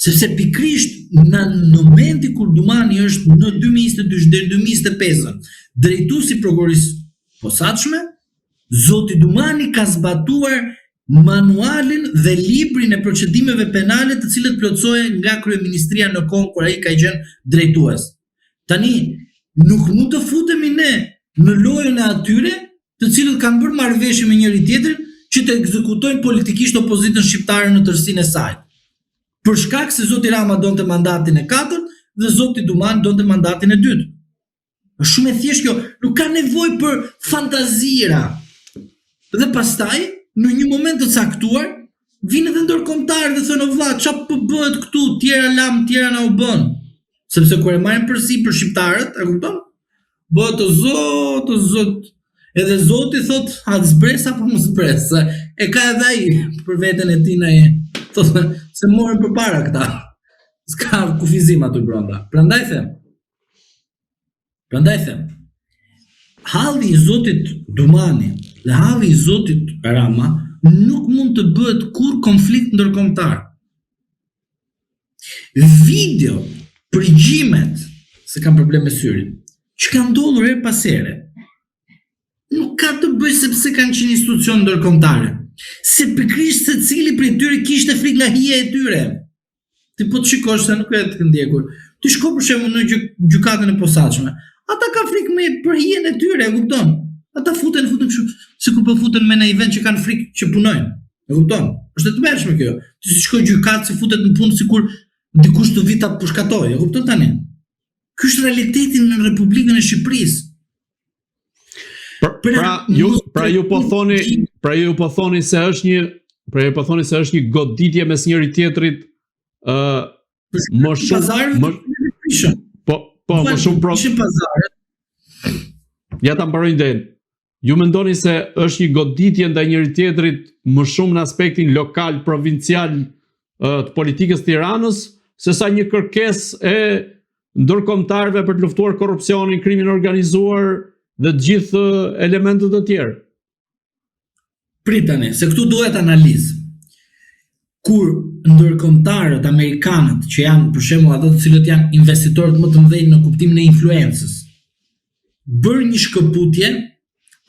Sepse pikrisht në momenti kur Dumani është në 2022 deri 2025 drejtuesi i prokurorisë posaçme, zoti Dumani ka zbatuar manualin dhe librin e procedimeve penale të cilët plotësohej nga kryeministria në kohën kur ai ka qenë drejtues. Tani nuk mund të futemi ne në lojën e atyre të cilët kanë bërë marrëveshje me njëri tjetrin që të ekzekutojnë politikisht opozitën shqiptare në tërësinë e saj. Për shkak se zoti Rama donte mandatin e 4 dhe zoti Dumani donte mandatin e 2. Është shumë e thjeshtë kjo, nuk ka nevojë për fantazira. Dhe pastaj, në një moment të caktuar, vinë edhe ndërkombëtarë dhe thonë vëlla, çfarë po bëhet këtu, tjera lam, tjera na u bën. Sepse kur e marrin përsi për shqiptarët, e kupton? Bëhet o zot. Edhe Zoti thot, a të zbres apo mos zbres? E ka edhe ai për veten e tij ai. Thotë se morën përpara këta. S'ka kufizim aty brenda. Prandaj them. Halli i Zotit Dumani dhe halli i Zotit Rama nuk mund të bëhet kur konflikt ndërkombëtar. Video, përgjimet, se kam problem me syrin, që kanë ndodhur her pas here, nuk ka të bëjë sepse kanë qenë institucion ndërkombëtare. Se pikrisht secili prej tyre kishte frikë nga hija e tyre. Ti po të shikosh se nuk e të ndjekur. Ti shko për shembull në gjykatën e posaçme. Ata kanë frikë me për hijen e tyre, e kupton? Ata futen kështu, se kur po futen me në event që kanë frikë që punojnë. E kupton? Është e tmerrshme kjo. Ti si shkoj gjykatë se futet në punë sikur dikush të vi ta pushkatoj, e kupton tani? Ky është realiteti në Republikën e Shqipërisë. Pra ju po thoni se është një goditje mes njëri tjetrit më shumë më shumë Ja ta mbaroj idenë. Ju mendoni se është një goditje ndaj njëri tjetrit më shumë në aspektin lokal, provincial të politikës Tiranës, se sa një kërkesë e ndërkombëtarëve për të luftuar korrupsionin, krimin organizuar dhe të gjithë elementet e tjerë? Pritani, se këtu duhet analizë. Kur ndërkombëtarët amerikanët, që janë për shembull ato të cilët janë investitorët më të mëdhenj në kuptimin e influencës, bërë një shkëputje,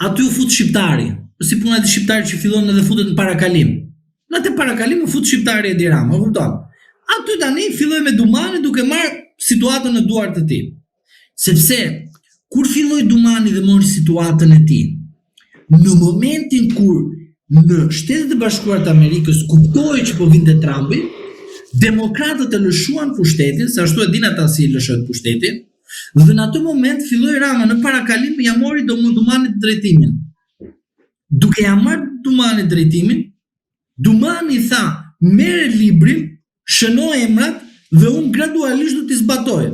aty u fut shqiptari. Si puna e shqiptarit që fillon edhe futet në parakalim. Në atë parakalim u fut shqiptari Edi Rama, kupton? Aty tani filloi me Dumani duke marrë situatën në duart të tij. Sepse kur filloi Dumani dhe mori situatën e tij, në momentin kur në Shtetet e Bashkuara të Amerikës kuptoi që po vinte Trumpi, demokratët e lëshuan pushtetin, se ashtu e din ata si lëshohet pushteti, dhe në atë moment filloi Rama në parakalim ja mori Dumanit drejtimin. Duke ja marrë Dumanit drejtimin, Dumani tha, merre librin, shëno emrat dhe unë gradualisht do t'i zbatoj.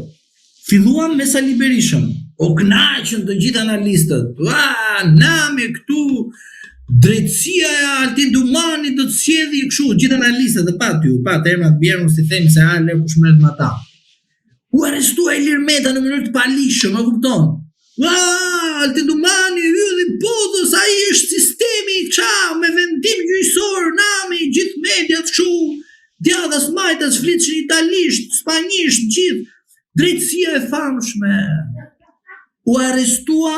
Filluam me Sali Berishën, o kënaqën të gjithë analistët, nami këtu, drejtësia e Altin Dumani do të sjellë kështu, gjithë analistët dhe pat emrat bjerë, mos i themi se le kush merret me ata. U arrestua Ilir Meta në mënyrë të palishëm, e kupton? Altin Dumani hylli podës, ai është sistemi me vendim gjyqësor, nami, gjithë mediat kështu, djathas majtas fliçin italisht, spanjisht, gjithë, drejtësia e famshme. U arrestua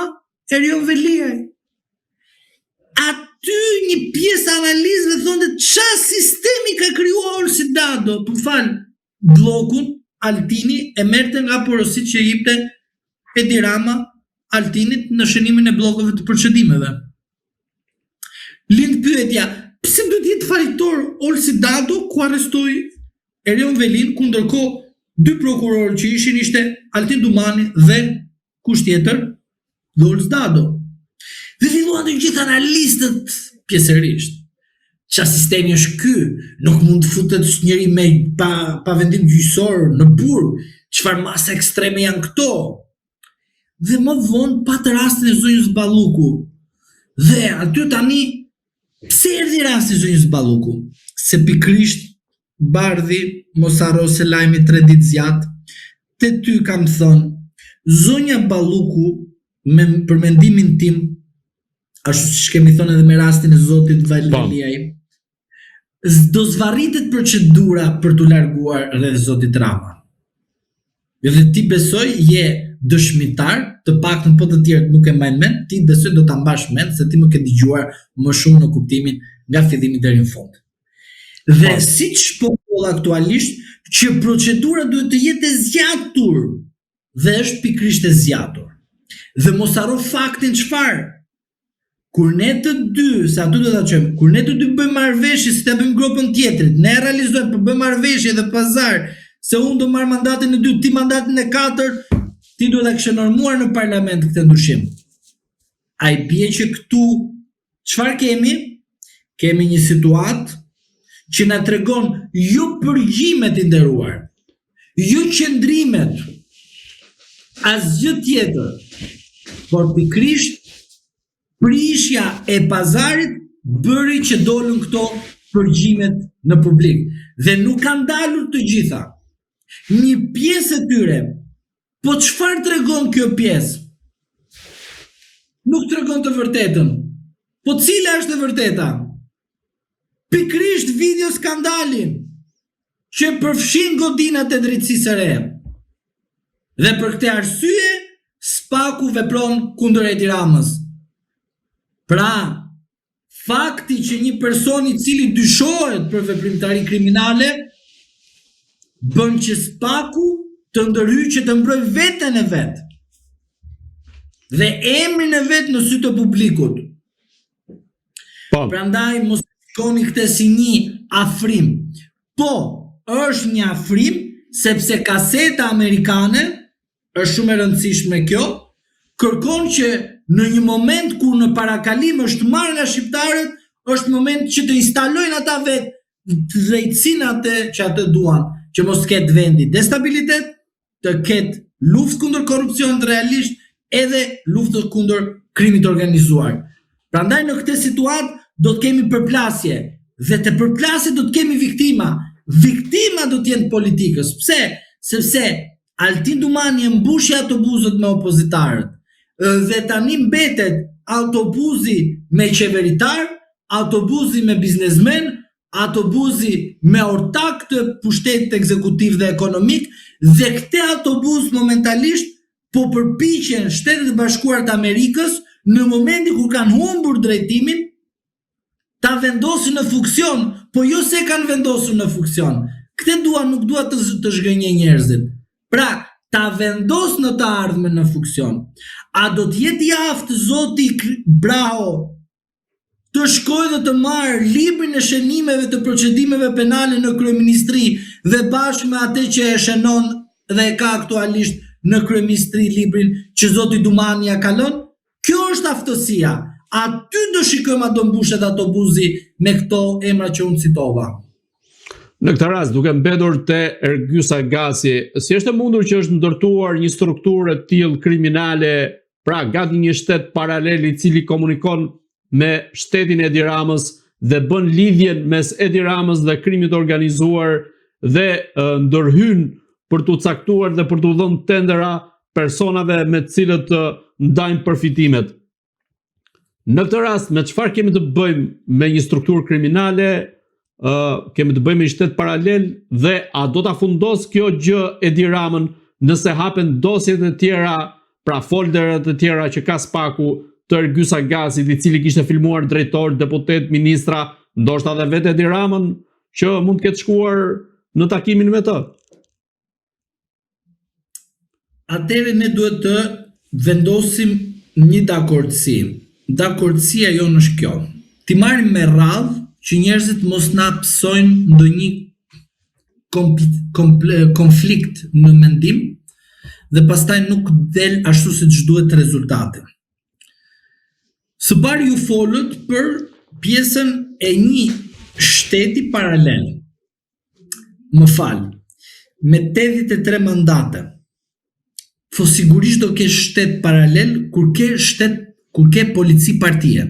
Erion Veliaj. Aty një pjesë analizëve thonë qa sistemi ka krijuar si dado, për fal, bllokun Altini e merrte nga porosit që jepte Edi Rama Altinit në shënimin e bllokëve të përçëdimeve. Lind pyetja, pse duhet jetë falitor Olsi Dado ku arrestoi Erion Velin, ku ndërkohë dy prokurorë që ishin ishte Altin Dumani dhe kush tjetër? Dhe Olsi Dado. Dhe filluan të gjithë analistët pjesërisht. Qa sistemi është ky? Nuk mund të futet njëri me pa vendim gjyqësor në burg. Çfarë masa ekstreme janë këto? Dhe më vonë patë rastin e zonjës Balluku. Dhe aty tani, pse erdhi rasti i zonjës Balluku? Se pikrisht bardhi mos harro se lajmi 3 ditë zjat, te ty kam thënë, zonja Balluku, për mendimin tim, ashtu siç kemi thënë edhe me rastin e zotit Valiaj, do zvarritet procedura për t'u larguar rreth zotit Rama. Dhe ti besoj je dëshmitar, të paktën po të tjerët nuk e mbajnë mend, ti besoj do ta mbash mend se ti më ke dëgjuar më shumë në kuptimin nga fillimi deri në fund. Dhe siç po aktualisht që procedura duhet të jetë e zgjatur dhe është pikrisht e zgjatur. Dhe mos harro faktin çfarë? Kur ne të dy, sa aty do ta çojmë, kur ne të dy bëjmë marrëveshje si ta bëjmë grupën tjetrit, ne realizojmë për bëjmë marrëveshje dhe pazar, se unë do marr mandatin e 2, ti mandatin e 4, ti duhet ta kishe normuar në parlament këtë ndryshim. Ai bie që këtu çfarë kemi? Kemi një situatë që na tregon jo përgjimet i nderuar, jo qëndrimet, asgjë tjetër, por pikrisht prishja e pazarit bëri që dolën këto përgjimet në publik. Dhe nuk kanë dalur të gjitha. Një pjesë e tyre, po çfarë tregon kjo pjesë? Nuk tregon të vërtetën. Po cila është e vërteta? Pikrisht video skandalin që përfshin godinat e drejtësisë së re. Dhe për këtë arsye, Spaku vepron kundër Edi Ramës. Pra, fakti që një person i cili dyshohet për veprimtari kriminale bën që Spaku të ndërhyjë të mbrojë veten e vet dhe emrin e vet në sy të publikut. Prandaj mos shikoni këtë si një afrim. Po, është një afrim sepse kaseta amerikane është shumë e rëndësishme kjo, kërkon që në një moment ku në parakalim është marrë nga shqiptarët, është moment që të instalojnë ata vetë drejtësinë atë që atë duan, që mos ketë vendi destabilitet, të ketë luftë kundër korrupsionit realisht, edhe luftës kundër krimit organizuar. Prandaj në këtë situatë do të kemi përplasje dhe të përplasje do të kemi viktima. Viktima do të jenë politikës. Pse? Sepse Altin Dumani e mbushi autobuzët me opozitarët dhe tani mbetet autobuzi me qeveritar, autobuzi me biznesmen, autobuzi me ortak të pushtetit ekzekutiv dhe ekonomik, dhe këte autobuz momentalisht po përpiqen Shtetet e Bashkuara të Amerikës në momentin kur kanë humbur drejtimin ta vendosin në funksion, po jo se kanë vendosur në funksion. Këtë nuk dua të zhgënjej njerëzit. Pra, ta vendos në të ardhmen në funksion. A do të jetë i aftë zoti Braho të shkojë dhe të marrë librin e shënimeve të procedimeve penale në kryeministri dhe bashkë me atë që e shënon dhe e ka aktualisht në kryeministri librin që zoti Dumani ja kalon? Kjo është aftësia. Aty do shikojmë a do mbushet autobuzi me këto emra që unë citova. Në këtë rast, duke mbetur te Ergys Agasi, si është e mundur që është ndërtuar një strukturë e tillë kriminale, pra gati një shtet paralel i cili komunikon me shtetin e Edi Ramës dhe bën lidhjen mes Edi Ramës dhe krimit organizuar dhe ndërhyn për t'u caktuar dhe për t'u dhënë tendera personave me të cilët ndajnë përfitimet. Në këtë rast, me çfarë kemi të bëjmë me një strukturë kriminale? Kemi të bëjmë një shtet paralel dhe a do ta fundos kjo gjë Edi Ramën nëse hapen dosjet e tjera, pra folderet e tjera që ka spaku të Ergys Agasit, i cili kishte filmuar drejtor, deputet, ministra, ndoshta edhe vetë Edi Ramën, që mund të ketë shkuar në takimin me të. Atëherë ne duhet të vendosim një dakordsi. Dakordsia jonë është kjo. Ti marrim me radhë që njerëzit mos na psojnë ndonjë konflikt në mendim dhe pastaj nuk del ashtu siç duhet rezultate. Së bari ju folët për pjesën e një shteti paralel. Më fal, me 83 mandate. Po sigurisht do kesh shtet paralel kur ke polici partie.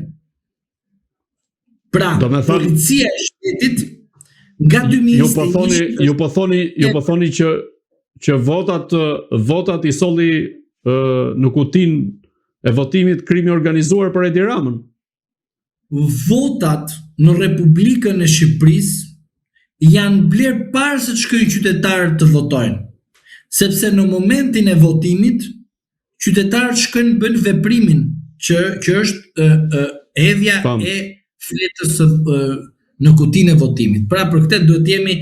Pra, policia e shtetit nga 2021 ju po thoni që votat i solli në kutinë e votimit krimi organizuar për Edi Ramën. Votat në Republikën e Shqipërisë janë bler parë se të shkojnë qytetarët të votojnë. Sepse në momentin e votimit qytetarët shkojnë bën veprimin që është hedhja e fletës në kutinë e votimit. Pra për këtë duhet jemi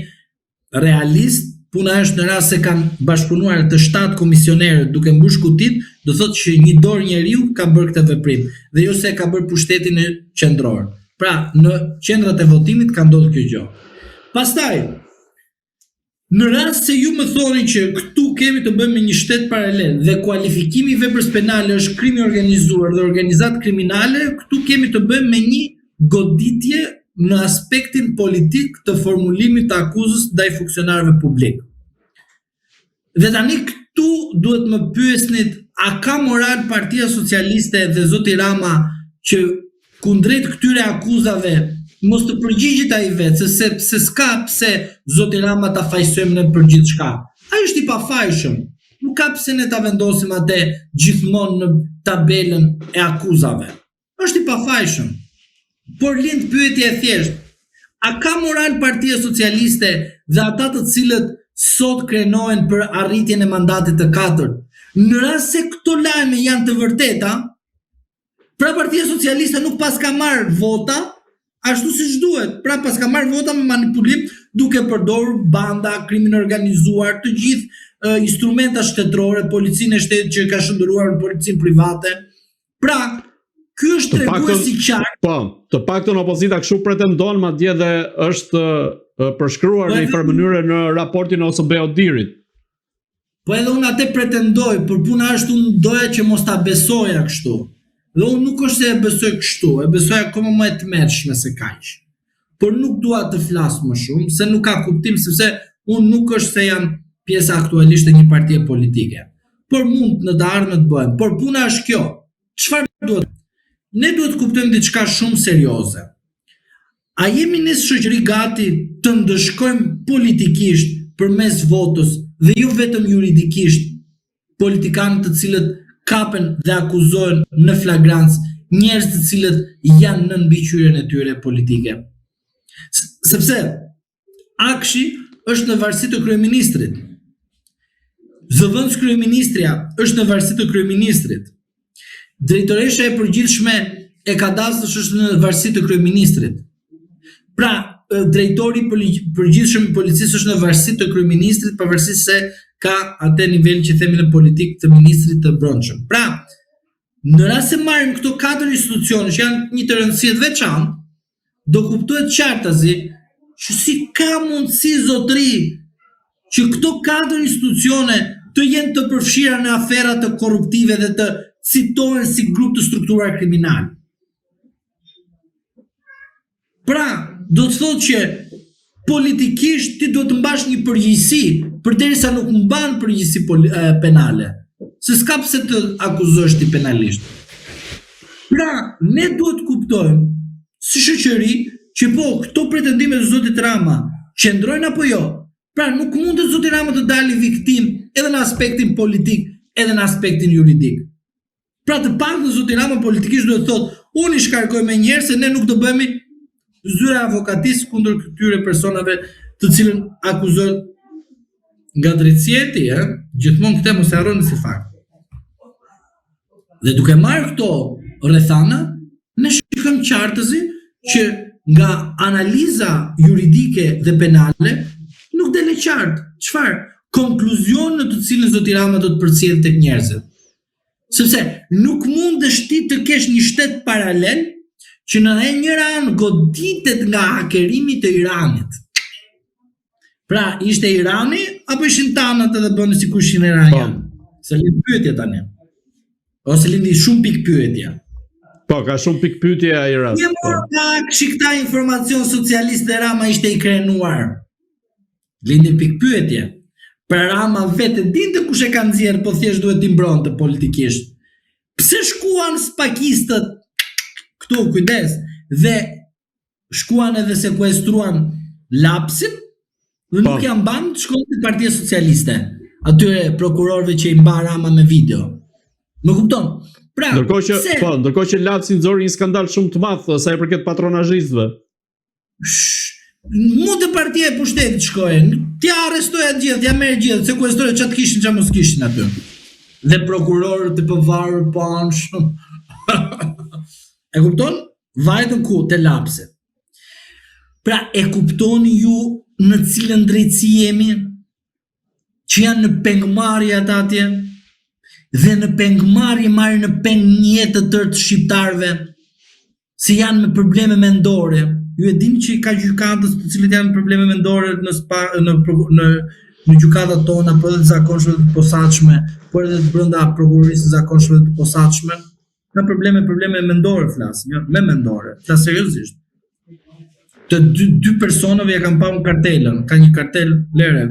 realist. Puna është në rast se kanë bashkëpunuar të 7 komisionerë duke mbush kutit, do thotë që një dorë njeriu ka bërë këtë veprim dhe jo se ka bërë pushtetin qendror. Pra në qendrat e votimit ka ndodhur kjo gjë. Pastaj, në rast se ju më thoni që këtu kemi të bëjmë me një shtet paralel dhe kualifikimi i veprës penale është krimi organizuar dhe organizat kriminale, këtu kemi të bëjmë me një goditje në aspektin politik të formulimit të akuzës ndaj funksionarëve publik. Dhe tani këtu duhet më pyesnit, a ka moral Partia Socialiste dhe zoti Rama që kundrejt këtyre akuzave mos të përgjigjet ai vetë, se s'ka pse zoti Rama ta fajsojmë ne për gjithçka. Ai është i pafajshëm. Nuk ka pse ne ta vendosim atë gjithmonë në tabelën e akuzave. Është i pafajshëm. Por lind pyetja e thjeshtë. A ka moral Partia Socialiste dhe ata të cilët sot krenohen për arritjen e mandatit të 4? Në rast se këto lajme janë të vërteta, pra Partia Socialiste nuk pas ka marrë vota ashtu siç duhet. Pra pas ka marrë vota me manipulim duke përdorur banda, krimin organizuar, të gjithë instrumenta shtetërore, policinë e shtetit që ka shndruar në policinë private. Pra ky është treguesi qartë. Po, të paktën opozita kështu pretendon, madje dhe është përshkruar në një farë mënyrë në raportin OSB Odirit. Po edhe unë atë pretendoj, por puna është unë doja që mos ta besoja kështu. Dhe unë nuk është se e besoj kështu, e besoj akoma më e tmerrshme se kaq. Por nuk dua të flas më shumë, se nuk ka kuptim, sepse unë nuk është se jam pjesa aktualisht e një partie politike. por mund në të ardhmen të bëhen. Por puna është kjo. Çfarë duhet? Ne duhet të kuptojmë diçka shumë serioze. A jemi ne si shoqëri gati të ndëshkojmë politikisht përmes votës dhe jo vetëm juridikisht politikanë të cilët kapen dhe akuzojnë në flagrancë njerëz të cilët janë në mbiqyrjen e tyre politike. Sepse Akshi është në varësi të kryeministrit. Zëvendës kryeministria është në varësi të kryeministrit. Drejtoresha e përgjithshme e kadastrës është në varësi të kryeministrit. Pra, drejtori përgjithshëm i policisë është në varësi të kryeministrit, pavarësisht se ka atë nivelin që themi në politikë të ministrit të brendshëm. Pra, në rast se marrim këto 4 institucione që janë një të rëndësi të veçantë, do kuptohet qartazi që si ka mundësi zotëri që këto 4 institucione të jenë të përfshira në afera të korruptive dhe të citohen si grup të strukturar kriminal. Pra, do të thotë që politikisht ti do të mbash një përgjegjësi përderisa nuk mban përgjegjësi penale. Se s'ka pse të akuzosh ti penalisht. Pra, ne duhet kuptojmë si shoqëri që po këto pretendime të zotit Rama qëndrojnë apo jo. Pra, nuk mundet zoti Rama të dalë viktim edhe në aspektin politik, edhe në aspektin juridik. Pra, të paktën zoti Rama politikisht duhet thotë, unë i shkarkoj me njerëz se ne nuk do bëhemi zyra avokatisë kundër këtyre personave të cilën akuzojnë nga drejtësieti, gjithmonë këtë mos e harroni si fakt. Dhe duke marrë këto rrethana, ne shikojmë qartësi që nga analiza juridike dhe penale nuk del e qartë çfarë konkluzion në të cilën zoti Rama do të përcjellë tek njerëzit. Sepse nuk mundesh ti të kesh një shtet paralel që në njëra anë goditet nga hakerimi të Iranit. Pra, ishte Irani apo ishin tanat edhe bënë si kush ishin Iranian? Se lindi pyetje tani. Ose lindi shumë pikë pyetje. Po, ka shumë pikë pyetje ai rast. Një mor ka këta informacion socialist dhe Rama ishte i krenuar. Lindi pikë pyetje. Pra Rama vetë dinte kush e ka nxjerr, po thjesht duhet t'i mbronte politikisht. Pse shkuan spakistët këtu, kujdes, dhe shkuan edhe sekuestruan Lapsin dhe nuk janë banë të shkojnë të Partia Socialiste, atyre prokurorëve që i mba Rama me video. Më kupton? Pra, ndërkohë që Lapsi nxori një skandal shumë të madh sa i përket patronazhistëve. Mund të Partia e Pushtetit shkojnë, t'ja arrestoja gjithë, t'ja merr gjithë, sekuestrojnë çat kishin ç'a mos kishin aty. Dhe prokurorët të pavarur po anë shumë. E kupton? Vajtën ku? Te Lapsi. Pra, e kuptoni ju në cilën drejtësi jemi, që janë në pengmarrje ata atje, dhe në pengmarrje marrin në peng një jetë të tërë të shqiptarëve, se janë me probleme mendore. Ju e dini që ka gjykatës të cilët janë probleme mendore në gjykatat tona, por edhe të zakonshme të posaçme, por edhe të brenda prokurorisë të zakonshme të posaçme, ka probleme mendore flasim, jo, me mendore, flas seriozisht. Të dy personave ja kanë paur kartelën, ka një kartel lere,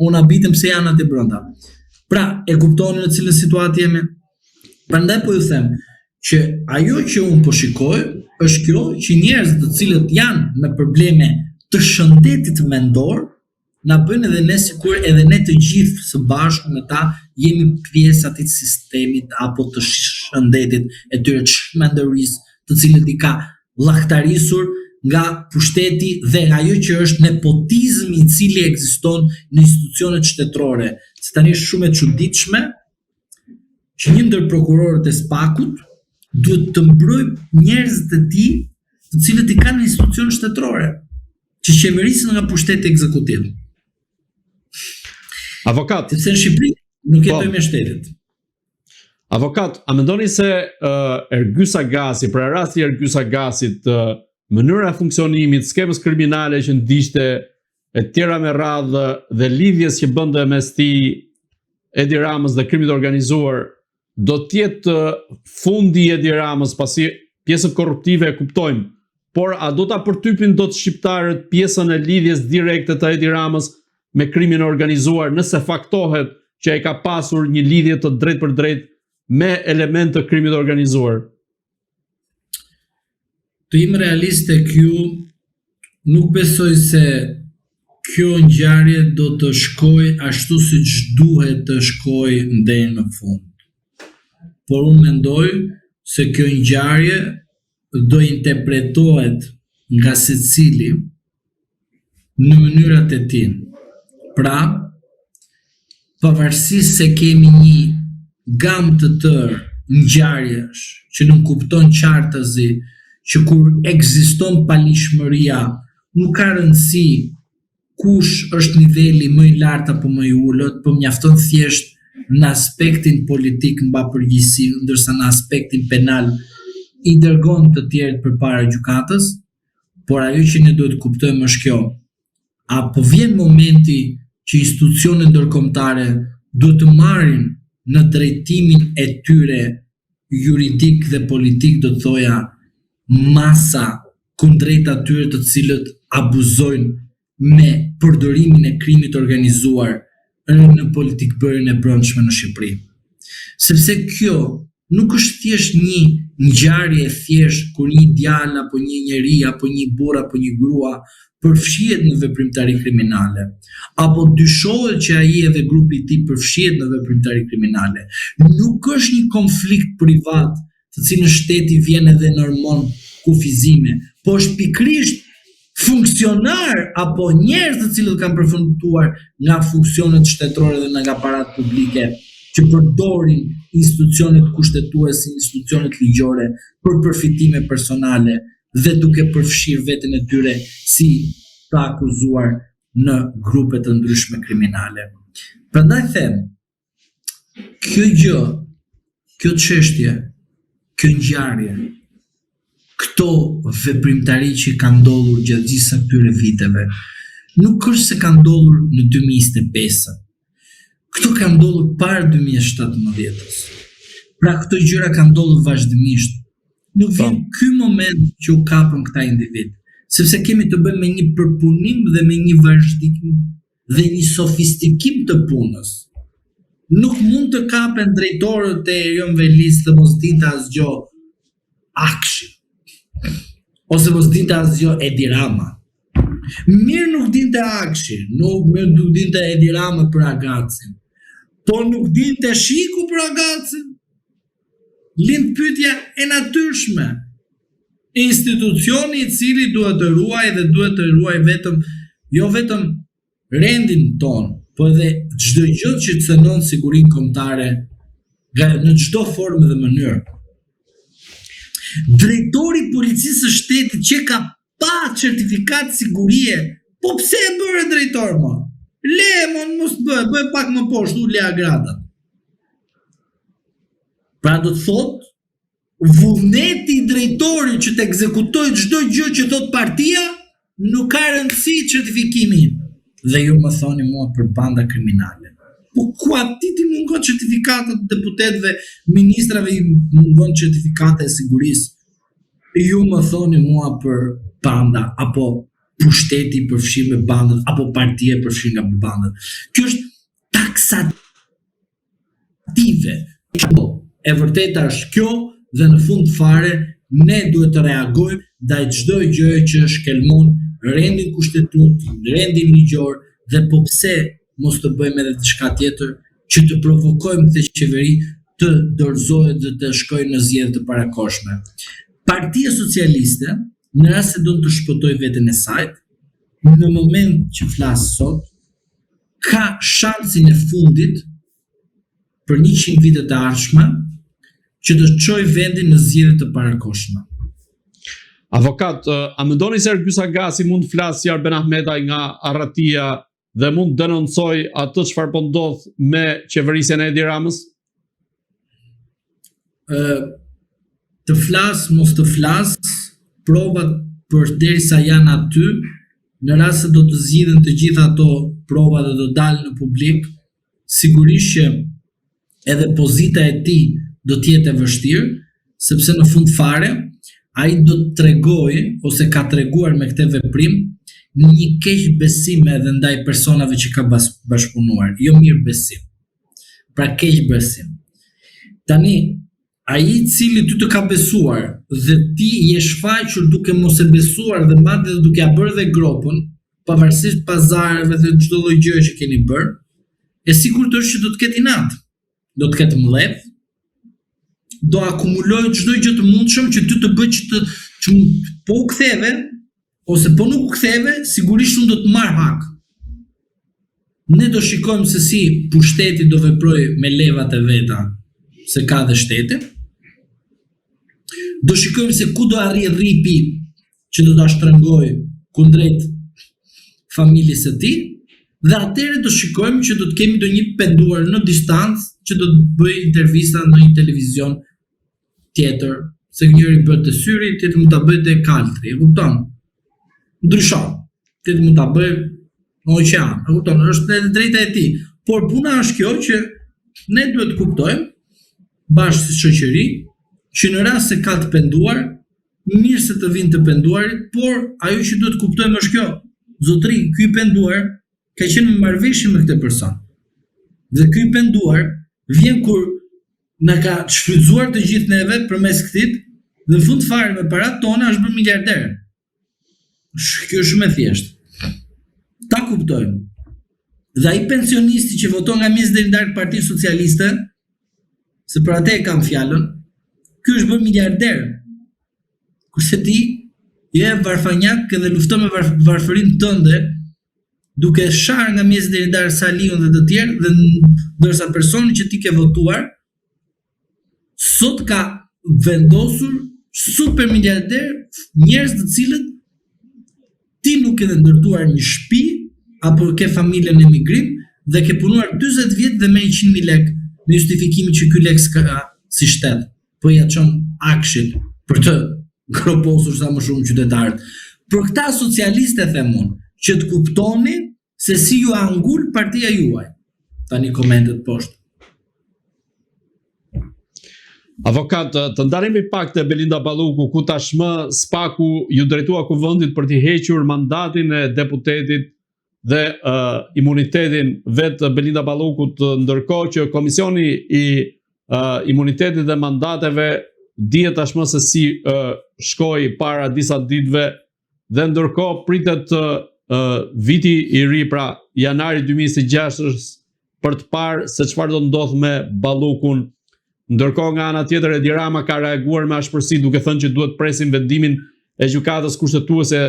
unë abitem se janë aty brenda. Pra, e kuptoni në cilën situatë jemi? Prandaj po ju them që ajo që unë po shikoj është kjo që njerëz të cilët janë me probleme të shëndetit mendor na bëjnë edhe ne sikur edhe ne të gjithë së bashku me ta jemi pjesë atij sistemit apo të shëndetit e tyre të shmendërisë, të cilët i ka llaktarisur nga pushteti dhe ajo që është nepotizmi i cili ekziston në institucionet shtetërore. Se tani është shumë e çuditshme që një ndër prokurorët e Spakut duhet të mbrojë njerëzit e tij, të cilët i kanë institucione shtetërore, që qemërisin nga pushteti ekzekutiv. Avokat. Sepse në Shqipëri nuk jetojmë me shtetit. Avokat, a mendoni se Ergyes Agasi, pra rasti i Ergyes Agasit, mënyra e funksionimit, skemës kriminale që ndiqte e tjera me radhë dhe lidhjes që bënte mes tij Edi Ramës dhe krimit organizuar, do tjetë fundi i Edi Ramës, pasi pjesën korruptive e kuptojmë, por a do ta përtypin dot shqiptarët pjesën e lidhjes direkte të Edi Ramës me krimin organizuar nëse faktohet që ai ka pasur një lidhje të drejtë për drejtë me element të krimit organizuar? Të im realiste kjo, nuk besoj se kjo ngjarje do të shkojë ashtu siç duhet të shkojë deri në fund. Por unë mendoj se kjo ngjarje do interpretohet nga secili në mënyrat e tij. Pra, pavarësisht se kemi një gamë të tërë ngjarjesh që nuk kupton qartësi që kur ekziston palishmëria, nuk ka rëndësi kush është niveli më i lartë apo më i ulët, por mjafton thjesht në aspektin politik mbapërgjithësi, ndërsa në aspektin penal i dërgon të tjerët përpara gjykatës, por ajo që ne duhet të kuptojmë është kjo. Apo vjen momenti që institucionet ndërkombëtare duhet të marrin në drejtimin e tyre juridik dhe politik, do të thoja, masa kundrejt atyre të cilët abuzojnë me përdorimin e krimit organizuar në politikbërjen e brendshme në Shqipëri. Sepse kjo nuk është thjesht një ngjarje e thjesht kur një djalë apo një njeri apo një burr apo një grua përfshihet në veprimtari kriminale, apo dyshohet që ai edhe grupi i tij përfshihet në veprimtari kriminale. Nuk është një konflikt privat të cilin shteti vjen edhe normon kufizime, po është pikërisht funksionar apo njerëz të cilët kanë përfunduar nga funksionet shtetërore dhe nga aparat publike që përdorin institucionet kushtetuese, institucionet ligjore për përfitime personale dhe duke përfshirë veten e tyre si të akuzuar në grupe të ndryshme kriminale. Prandaj them, kjo gjë, kjo çështje, kjo ngjarje, këto veprimtari që ka ndodhur gjatë gjithë këtyre viteve, nuk është se ka ndodhur në 2025. Këto ka ndodhur para 2017-s. Pra këto gjëra ka ndodhur vazhdimisht. Nuk vjen ky moment që u kapën këta individ, sepse kemi të bëjmë me një përpunim dhe me një vazhdim dhe një sofistikim të punës. Nuk mund të kapen drejtorët e Erion Velis dhe mos dinte asgjë Akshi, ose mos dinte asgjë Edi Rama. Mirë nuk dinte Akshi, nuk dinte Edi Rama për Agacin, po nuk dinte Shiku për Agacin. Lind pyetja e natyrshme. Institucioni i cili duhet të ruaj dhe duhet të ruaj vetëm, jo vetëm rendin ton, po edhe çdo gjë që cënon sigurinë kombëtare në çdo formë dhe mënyrë. Drejtori i policisë së shtetit që ka pa certifikat sigurie, po pse e bëre drejtor më? Le, mos bëj pak më poshtë, u le agradat. Pra do të thot, vullneti i drejtorit që të ekzekutoj çdo gjë që thot partia, nuk ka rëndësi certifikimi. Dhe ju më thoni mua për banda kriminale. Po ku ati ti mungon certifikatet deputetëve, ministrave i mungon certifikatet e sigurisë. Ju më thoni mua për banda, apo pushteti përfshin me bandat, apo partia përfshin nga bandat. Kjo është taksative. E vërteta është kjo dhe në fund fare ne duhet të reagojmë ndaj çdo gjëje që shkelmon rendin kushtetues, rendin ligjor dhe po pse mos të bëjmë edhe diçka tjetër që të provokojmë këtë qeveri të dorëzohet dhe të shkojë në zgjedhje të parakohshme. Partia Socialiste, në rast se do të shpëtoj veten e saj, në moment që flas sot, ka shansin e fundit për 100 vite të ardhshme që të çojë vendin në zgjedhje të parakohshme. Avokat, a mendoni se Ergjys Agasi mund të flasë si Arben Ahmetaj nga Arratia dhe mund të denoncoj atë çfarë po ndodh me qeverisjen e Edi Ramës? Të flas, mos të flas, provat përderisa janë aty, në rast se do të zgjidhen të gjitha ato prova dhe do dalë në publik, sigurisht që edhe pozita e tij do të jetë e vështirë, sepse në fund fare ai do të tregojë ose ka treguar me këtë veprim një keq besim edhe ndaj personave që ka bashkëpunuar, jo mirë besim. pra keqbesim. Tani, ai i cili ty të ka besuar dhe ti je shfaqur duke mos e besuar dhe madje duke ja bërë dhe gropën, pavarësisht pazareve dhe çdo lloj gjëje që keni bërë, e sigurt është që do të ketë inat, do të ketë mbledh, do akumulojë çdo gjë të mundshëm që ty të bëj që po u ktheve ose po nuk u ktheve, sigurisht unë do të marr hak. Ne do shikojmë se si pushteti do veprojë me levat e veta, se ka dhe shteti. Do shikojmë se ku do arrijë rripi që do ta shtrëngojë kundrejt familjes së tij, dhe atëherë do shikojmë që do të kemi ndonjë penduar në distancë që do të bëj intervista në një televizion tjetër, se njëri bëhet te syri, tjetri mund ta bëjë te kaltri, e kupton? Ndryshon. Tjetri mund ta bëjë në oqean, e kupton? Është e drejta e tij. Por puna është kjo që ne duhet të kuptojmë bashkë si shoqëri që në rast se ka të penduar, mirë se të vinë të penduarit, por ajo që duhet të kuptojmë është kjo. Zotëri, ky i penduar ka qenë në marrëveshje me këtë person. Dhe ky i penduar vjen kur na ka shfrytzuar të gjithë neve përmes këtij, dhe në fund fare me paratë tona është bërë miliarder. Kjo është shumë e thjeshtë. Ta kuptojmë. Dhe ai pensionisti që voton nga mjesë deri ndar Partinë Socialiste, se për atë e kam fjalën, ky është bërë miliarder. Kurse ti je varfanjak edhe lufton me varfërinë tënde, duke sharë nga mjesë deri ndar Saliun dhe të tjerë, dhe ndërsa personi që ti ke votuar sot ka vendosur super miliarder, njerëz të cilët ti nuk ke ndërtuar një shtëpi apo ke familjen në emigrim dhe ke punuar 40 vjet dhe merr 100.000 lekë me justifikimin që ky lek s'ka si shtet, po ja çon akshin për të groposur sa më shumë qytetarët. Për këta socialistë them unë, që të kuptoni se si ju angul partia juaj. Tani komentet poshtë. Avokat, të ndaremi pak te Belinda Balluku, ku tashmë SPAK-u ju drejtua kuvendit për t'i hequr mandatin e deputetit dhe imunitetin vetë Belinda Ballukut, ndërkohë që Komisioni i imunitetit dhe mandateve dihet tashmë se si shkoi para disa ditëve, dhe ndërkohë pritet viti i ri, pra janari 2026, për të parë se çfarë do ndodh me Ballukun. Ndërkohë nga ana tjetër Edi Rama ka reaguar me ashpërsi duke thënë që duhet presim vendimin e gjykatës kushtetuese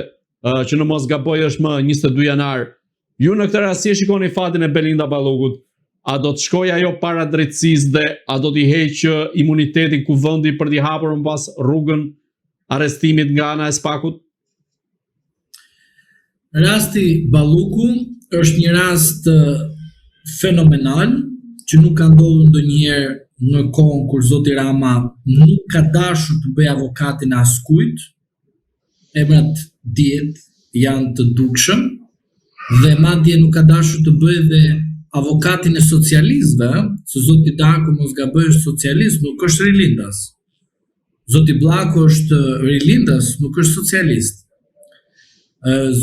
që në mos gaboj është më 22 janar. Ju në këtë rast si e shikoni fatin e Belinda Ballukut? A do të shkojë ajo para drejtësisë dhe a do t'i heqë imunitetin kuvendi për t'i hapur më pas rrugën arrestimit nga ana e SPAK-ut? Rasti Balluku është një rast fenomenal që nuk ka ndodhur ndonjëherë në kohën kur zoti Rama nuk ka dashur të bëjë avokatin askujt. Emrat dihet janë të dukshëm, dhe madje nuk ka dashur të bëjë dhe avokatin e socialistëve, se zoti Darko mos gaboj është socialist, nuk është rilindas. Zoti Bllako është rilindas, nuk është socialist.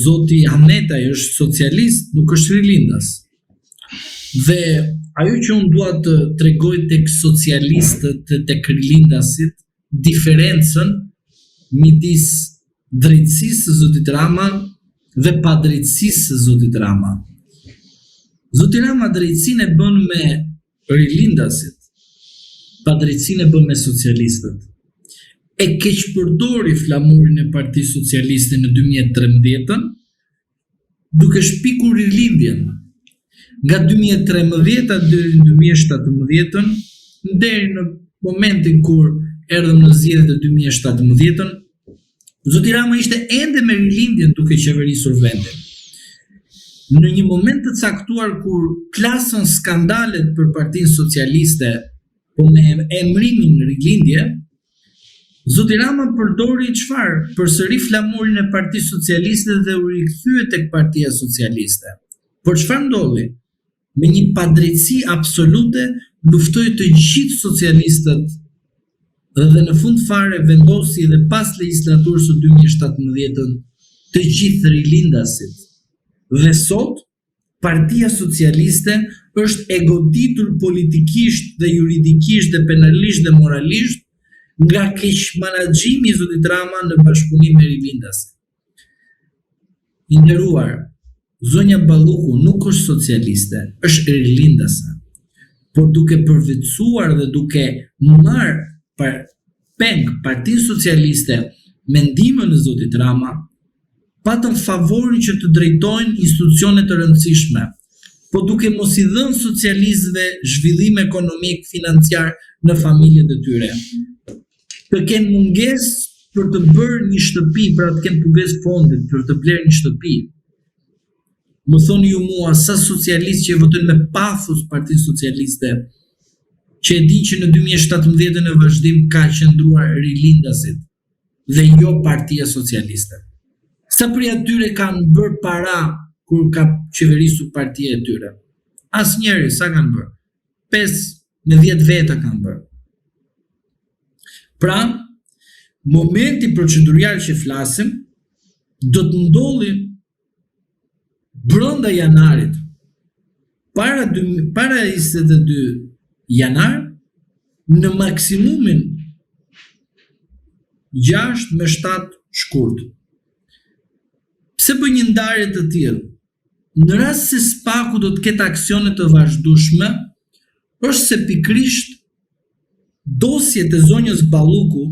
Zoti Hamnetaj është socialist, nuk është rilindas. Dhe ajo që unë dua të tregoj tek socialistët dhe tek rilindasit, diferencën midis drejtësisë së zotit Rama dhe padrejtësisë së zotit Rama. Zoti Rama drejtësinë e bën me rilindasit, padrejtësinë e bën me socialistët. E keqpërdori flamurin e Partisë Socialiste në 2013 duke shpikur rilindjen. Nga 2013 deri në 2017, deri në momentin kur erdhëm në zgjedhjet e 2017, zoti Rama ishte ende me rilindjen duke qeverisur vendin. Në një moment të caktuar kur plasën skandalet për Partinë Socialiste, po me emrimin rilindje, zoti Rama përdori çfarë? Përsëri flamurin e Partisë Socialiste dhe u rikthye tek Partia Socialiste. Por çfarë ndodhi? Me një padrejtësi absolute luftoi të gjithë socialistët dhe në fund fare vendosi edhe pas legjislaturës së 2017 të gjithë rilindasit. Dhe sot Partia Socialiste është e goditur politikisht dhe juridikisht dhe penalisht dhe moralisht nga keqmenaxhimi i zotit Rama në bashkëpunim me rilindasin. I nderuar, zonja Balluku nuk është socialiste, është rilindase, por duke përvetësuar dhe duke marrë peng Partinë Socialiste me ndihmën e zotit Rama, patën favorin që të drejtojnë institucione të rëndësishme, po duke mos i dhënë socialistëve zhvillim ekonomik financiar në familjet e tyre. Të kenë mungesë për të bërë një shtëpi, pra të kenë mungesë fondit për të blerë një shtëpi. Më thoni ju mua sa socialistë që e votojnë me pafus Partinë Socialiste, që e di që në 2017 në vazhdim ka qëndruar rilindasit dhe jo Partia Socialiste. Sa prej atyre kanë bërë para kur ka qeverisur partia e tyre? Asnjëri, sa kanë bërë? 5 me 10 veta kanë bërë. Pra, momenti procedurial që flasim do të ndodhi brenda janarit, para 22 janar, në maksimumin 6 me 7 shkurt. Pse bëj një ndarje të tillë? Në rast se SPAK-u do të ketë aksione të vazhdueshme, është se pikrisht dosjet e zonjës Balluku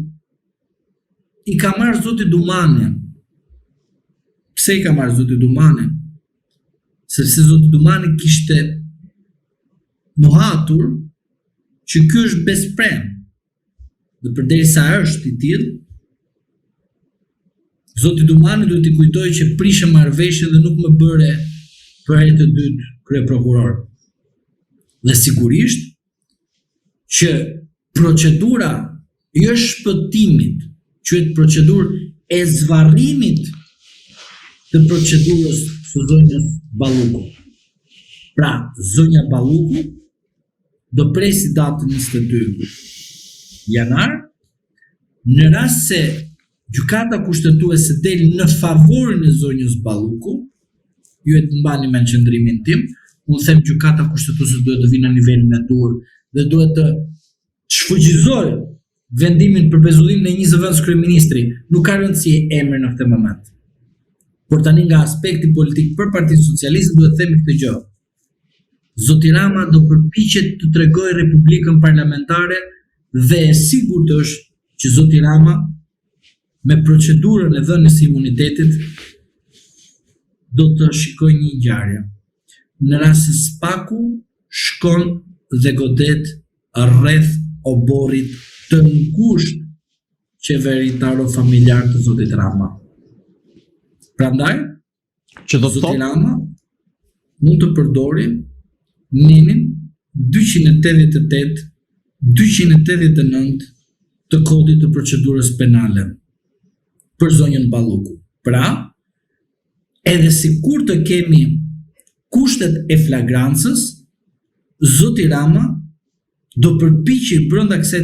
i ka marrë zoti Dumani. Pse i ka marrë zoti Dumani? Sepse zoti Dumani kishte mohatur që ky është besprem. Dhe përderisa është i tillë, zoti Dumani duhet t'i kujtoj që prishë marrëveshje dhe nuk më bëre për herë të dytë kryeprokuror. Dhe sigurisht që procedura jo shpëtimit, quhet procedurë e zvarrimit të procedurës së zonjës Balluku. Pra, zonja Balluku do presi datën 22 janar, në rast se gjykata kushtetuese del në favorin e zonjës Balluku, ju e të mbani me në qëndrimin tim, unë them gjykata kushtetuese duhet të vinë në nivelin e dur dhe duhet të shfuqizoj vendimin për pezullim në 20 vend kryeministri, nuk ka rëndësi emri në këtë moment. Por tani nga aspekti politik për Partinë Socialiste duhet të themi këtë gjë. Zoti Rama do përpiqet të tregojë Republikën parlamentare dhe e sigurt është që zoti Rama me procedurën e dhënies së imunitetit do të shikoj një ngjarje. Në rast se SPAK-u shkon dhe godet rreth oborrit të ngusht qeveritaro-familjar të zotit Rama. Prandaj, që do të zoti Rama mund të përdori ninin 288-289 të kodit të procedurës penale për zonjën Balluku. Pra, edhe sikur të kemi kushtet e flagrancës, zoti Rama do përpiqej brenda kësaj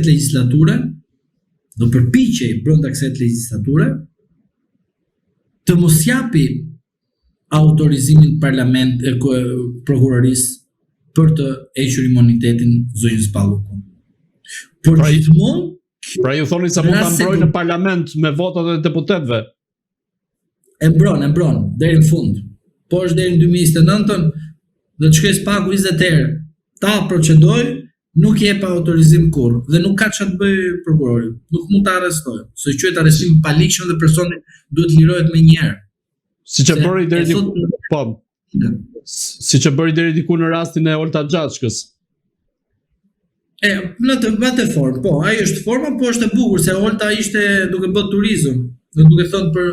legislature, të mos japi autorizimin parlament e prokurorisë për të hequr imunitetin zonjës Balluku. Por gjithmonë, pra ju thoni se mund ta mbrojnë në parlament me votat e deputetëve. E mbron deri në fund. Po është deri në 2029 dhe të shkoj SPAK-u 20 herë. Ta procedoj, nuk jep autorizim kurrë dhe nuk ka çfarë të bëjë prokurori. Nuk mund ta arrestojë. Se quhet arrestim pa ligjshëm dhe personi duhet lirohet menjëherë. Siç e bëri deri diku. Po. Siç e bëri deri diku në rastin e Olta Xhaçkës. Në atë formë, po, ai është forma, po është e bukur se Olta ishte duke bërë turizëm, dhe duke thënë për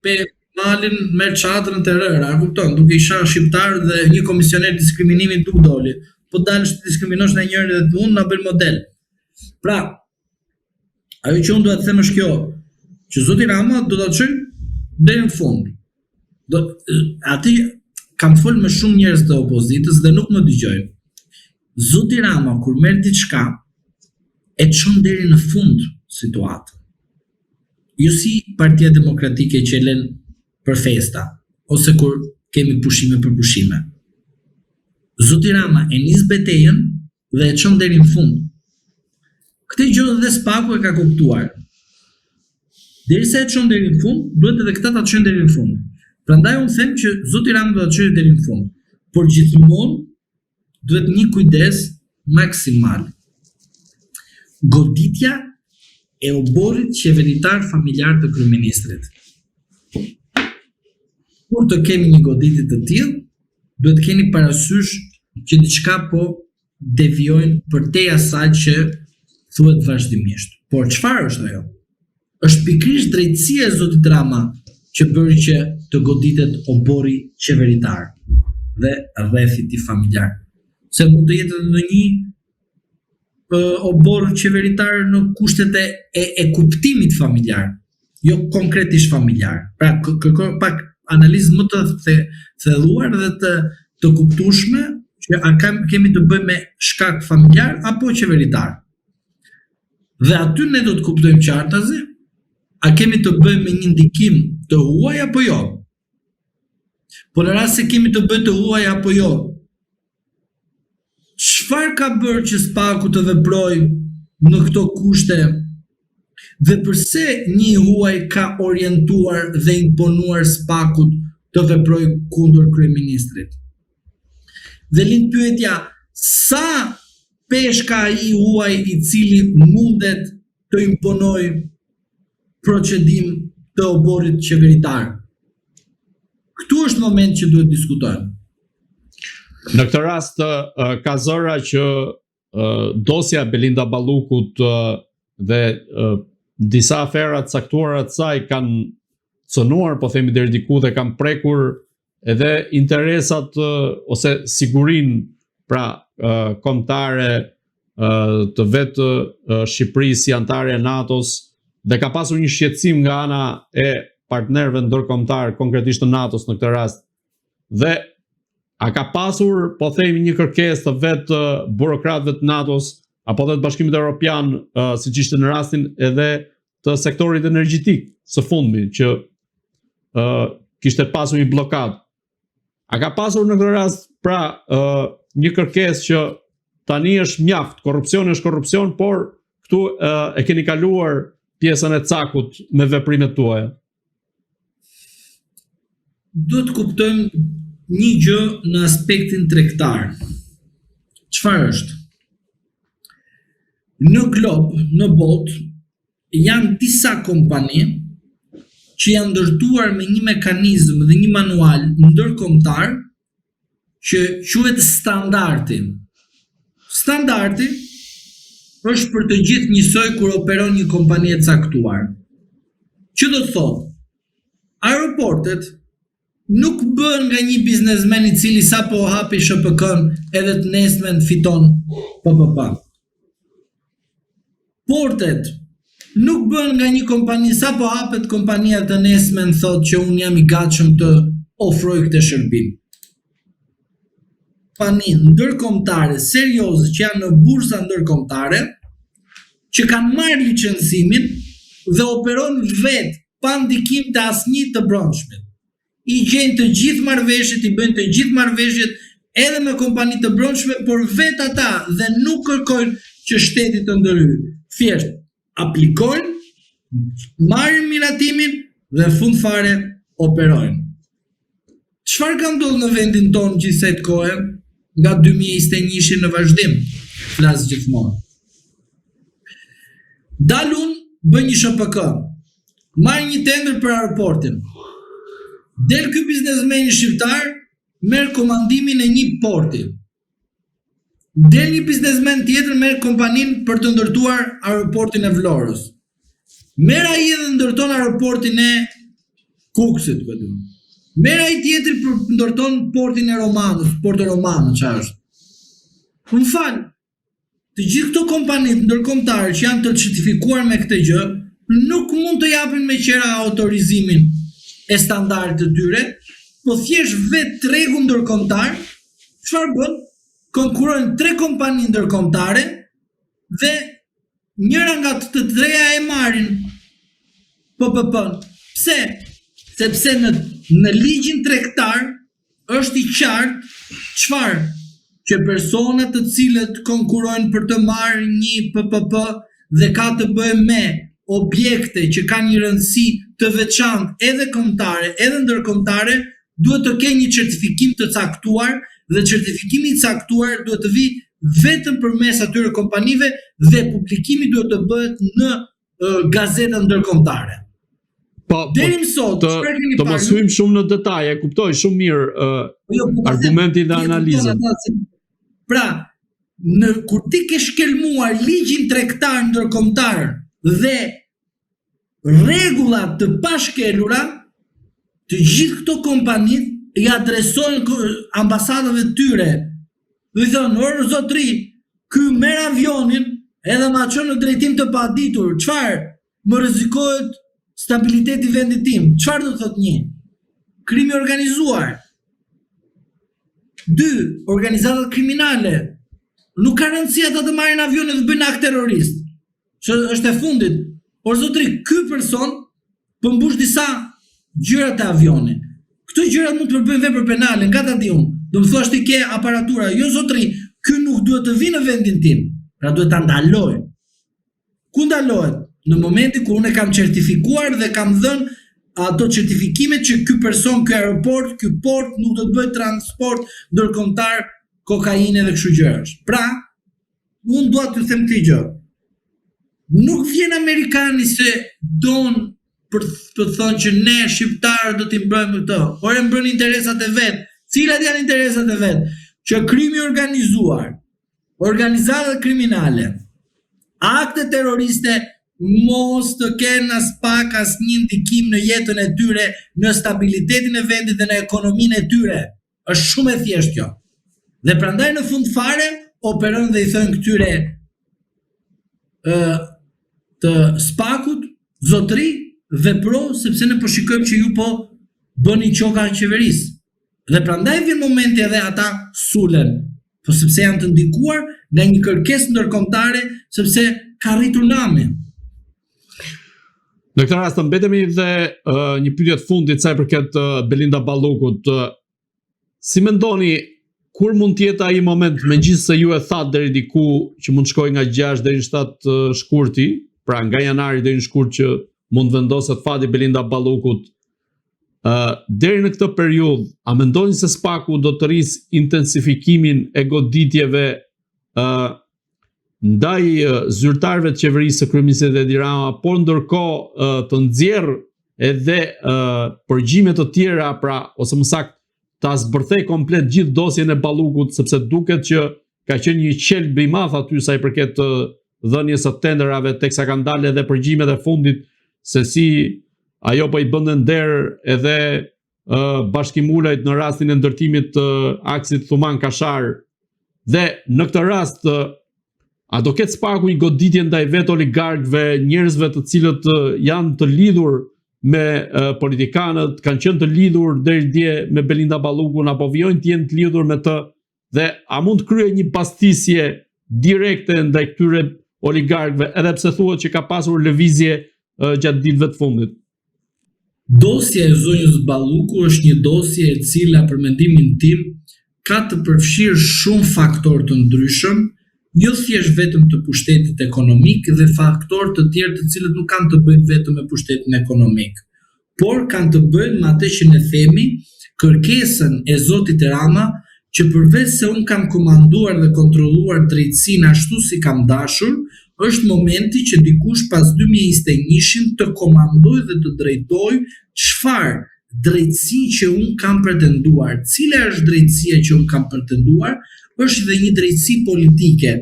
pe malin merr çadrën të rëra, kupton, duke i shah shqiptar dhe një komisioner diskriminimi nuk doli. Po dalësh të diskriminosh në njërin dhe unë na bën model. Pra, ajo që unë dua të them është kjo, që zoti Rama do ta çojë deri në fund. Aty kam folur me shumë njerëz të opozitës dhe nuk më dëgjojnë. Zoti Rama kur merr diçka e çon deri në fund situatën. Jo si Partia Demokratike që lën për festa ose kur kemi pushime për pushime. Zoti Rama e nis betejën dhe e çon deri në fund. Këtë gjë dhe Spaku e ka kuptuar. Derisa e çon deri në fund, duhet edhe këta ta çojnë deri në fund. Prandaj unë them që Zoti Rama do ta çojë deri në fund, por gjithmonë duhet një kujdes maksimal. Goditja e oborrit qeveritar familjar të kryeministrit. Kur të kemi një goditje të tillë, duhet të keni parasysh që diçka po devijojnë përtej asaj që thuhet vazhdimisht. Por çfarë është ajo? Është pikërisht drejtësia e Zotit Rama që bëri që të goditet oborri qeveritar dhe rrethi i tij familjar. Se mund të jetë ndonjë obor qeveritar në kushtet e kuptimit familjar, jo konkretisht familjar. Pra kërkoj pak analizë më të thelluar dhe të kuptueshme që kemi të bëjmë me shkak familjar apo qeveritar. Dhe aty ne do të kuptojmë qartazi, a kemi të bëjmë me një ndikim të huaj apo jo. Po në rast se kemi të bëjmë të huaj apo jo, çfarë ka bërë që Spaku të veprojë në këto kushte dhe përse një huaj ka orientuar dhe imponuar Spakut të veprojë kundër kryeministrit? Dhe lind pyetja, sa peshka ai huaj i cili mundet të imponojë procedim të oborrit qeveritar? Këtu është moment që duhet diskutojmë. Në këtë rast ka zëra që dosja Belinda Ballukut dhe disa afera të caktuara të saj kanë cënuar, po themi deri diku, dhe kanë prekur edhe interesat ose sigurinë pra kombëtare të vetë Shqipërisë si antare e NATO-s, dhe ka pasur një shqetësim nga ana e partnerëve ndërkombëtar, konkretisht të NATO-s në këtë rast. Dhe a ka pasur, po themi, një kërkesë të vetë burokratëve të NATO-s apo të Bashkimit Evropian, siç ishte në rastin edhe të sektorit energjetik së fundmi, që kishte pasur një blokadë. A ka pasur në këtë rast pra një kërkesë që tani është mjaft, korrupsioni është korrupsion, por këtu e keni kaluar pjesën e cakut me veprimet tuaja? Duhet kuptojmë një gjë në aspektin tregtar. Çfarë është? Në glob, në botë, janë disa kompani që janë ndërtuar me një mekanizëm dhe një manual ndërkombëtar që quhet standardi. Standardi është për të gjithë njësoj kur operon një kompani e caktuar. Që do të thotë, aeroportet nuk bën nga një biznesmen i cili sapo hapi SHPK-n edhe të nesmen fiton PPP. Portet nuk bën nga një kompani sapo hapet kompania të nesmen thotë që unë jam i gatshëm të ofroj këtë shërbim. Kompani ndërkombëtare serioze që janë në bursa ndërkombëtare, që kanë marrë licencimin dhe operon vetë pa ndikim të asnjë të brendshmit. I gjejnë të gjithë marrëveshjet, i bëjnë të gjithë marrëveshjet edhe me kompani të brendshme, por vetë ata dhe nuk kërkojnë që shteti të ndërhyjë. Thjesht aplikojnë, marrin miratimin dhe në fund fare operojnë. Çfarë ka ndodhur në vendin tonë gjithsej të kohën nga 2021 në vazhdim? Flas gjithmonë. Dalun bën një SHPK, marr një tender për aeroportin. Del ky biznesmeni shqiptar, merr komandimin e një porti. Del një biznesmen tjetër, merr kompaninë për të ndërtuar aeroportin e Vlorës. Merr ai edhe ndërton aeroportin e Kukësit, vetëm. Merr ai tjetër për ndërton portin e Romanës, Porto Romano, çfarë është? Më fal. Të gjithë këto kompani ndërkombëtare që janë të certifikuar me këtë gjë, nuk mund të japin me qira autorizimin e standardit të tyre, po thjesht vetë tregu ndërkombëtar, çfarë bën? Konkurrojnë 3 kompani ndërkombëtare dhe njëra nga të treja e marrin PPP-n. Pse? Sepse në ligjin tregtar është i qartë çfarë? që personat të cilët konkurojnë për të marrë një PPP dhe ka të bëjë me objekte që kanë një rëndësi të veçantë edhe kombëtare, edhe ndërkombëtare, duhet të kenë një certifikim të caktuar dhe certifikimi i caktuar duhet të vijë vetëm përmes atyre kompanive dhe publikimi duhet të bëhet në gazeta ndërkombëtare. Deri më sot, të mos hyjmë shumë në detaje, kuptoj shumë mirë argumentin dhe analizën. Pra, kur ti ke shkelmuar ligjin tregtar ndërkombëtar dhe rregullat të pashkelura, të gjithë këto kompanit i adresojnë ambasadave të tyre. Dhe i thonë, orë zotri, ky merr avionin edhe ma çon në drejtim të paditur. Çfarë? Më rrezikohet stabiliteti i vendit tim. Çfarë do thot një? Krimi organizuar. 2. Organizatat kriminale. Nuk ka rëndësi ata të marrin avionin dhe bëjnë akt terrorist. Që është e fundit. Por zotri, ky person përmbush disa gjëra të avionit. Këto gjëra mund të përbëjnë vepër penale, nga ta di unë. Do më thosh ti ke aparatura. Jo zotri, ky nuk duhet të vinë në vendin tim. Pra duhet ta ndaloj. Ku ndalohet? Në momentin kur unë e kam certifikuar dhe kam dhënë ato certifikimet që ky person, ky aeroport, ky port nuk do të bëjë transport ndërkombëtar kokaine dhe kështu gjërash. Pra, unë dua t'ju them këtë gjë. Nuk vjen amerikani se don për të thënë që ne shqiptarë do t'i mbrojmë këto, por e mbrojnë interesat e vet. Cilat janë interesat e vet? Që krimi organizuar, organizatat kriminale, akte terroriste mos të kenë as pak as një ndikim në jetën e tyre, në stabilitetin e vendit dhe në ekonominë e tyre. Është shumë e thjeshtë kjo. Dhe prandaj në fund fare operojnë dhe i thënë këtyre të spakut, zotri, vepro, sepse ne po shikojmë që ju po bëni qoka në qeverisë. Dhe prandaj vjen momenti edhe ata sulen, po sepse janë të ndikuar nga një kërkesë ndërkombëtare, sepse ka rritur lami. Në këtë rast mbetemi dhe një pyetje të fundit sa i përket Belinda Ballukut. Si mendoni kur mund të jetë ai moment, megjithëse ju e thatë deri diku që mund shkojë nga 6 deri në 7 shkurti, pra nga janari deri në shkurt që mund vendoset fati Belinda Ballukut. Deri në këtë periudhë, a mendoni se spaku do të rrisë intensifikimin e goditjeve ndaj zyrtarëve të qeverisë së kryeministit Edi Rama, por ndërkohë të nxjerrë edhe përgjime të tjera, pra ose më saktë ta zbërthej komplet gjithë dosjen e Ballukut, sepse duket që ka qenë një qelb i madh aty sa i përket dhënies së tenderave, teksa kanë dalë edhe përgjimet e fundit se si ajo po i bënte nder edhe bashkimulajt në rastin e ndërtimit të aksit Thuman Kashar. Dhe në këtë rast a do ketë spaku një goditje ndaj vetë oligarkëve, njerëzve të cilët janë të lidhur me politikanët, kanë qenë të lidhur deri dje me Belinda Ballukun, apo vijojnë të jenë të lidhur me të, dhe a mund të kryej një pastisje direkte ndaj këtyre oligarkëve, edhe pse thuhet që ka pasur lëvizje gjatë ditëve të fundit? Dosja e zonjës Balluku është një dosje e cila për mendimin tim ka të përfshirë shumë faktorë të ndryshëm, jo thjesht vetëm të pushtetit ekonomik dhe faktorë të tjerë të cilët nuk kanë të bëjnë vetëm me pushtetin ekonomik, por kanë të bëjnë me atë që ne themi kërkesën e zotit Rama, që përveç se unë kam komanduar dhe kontrolluar drejtësinë ashtu si kam dashur, është momenti që dikush pas 2021 të komandoj dhe të drejtoj çfarë drejtësi që unë kam pretenduar. Cila është drejtësia që unë kam pretenduar? Është dhe një drejtësi politike.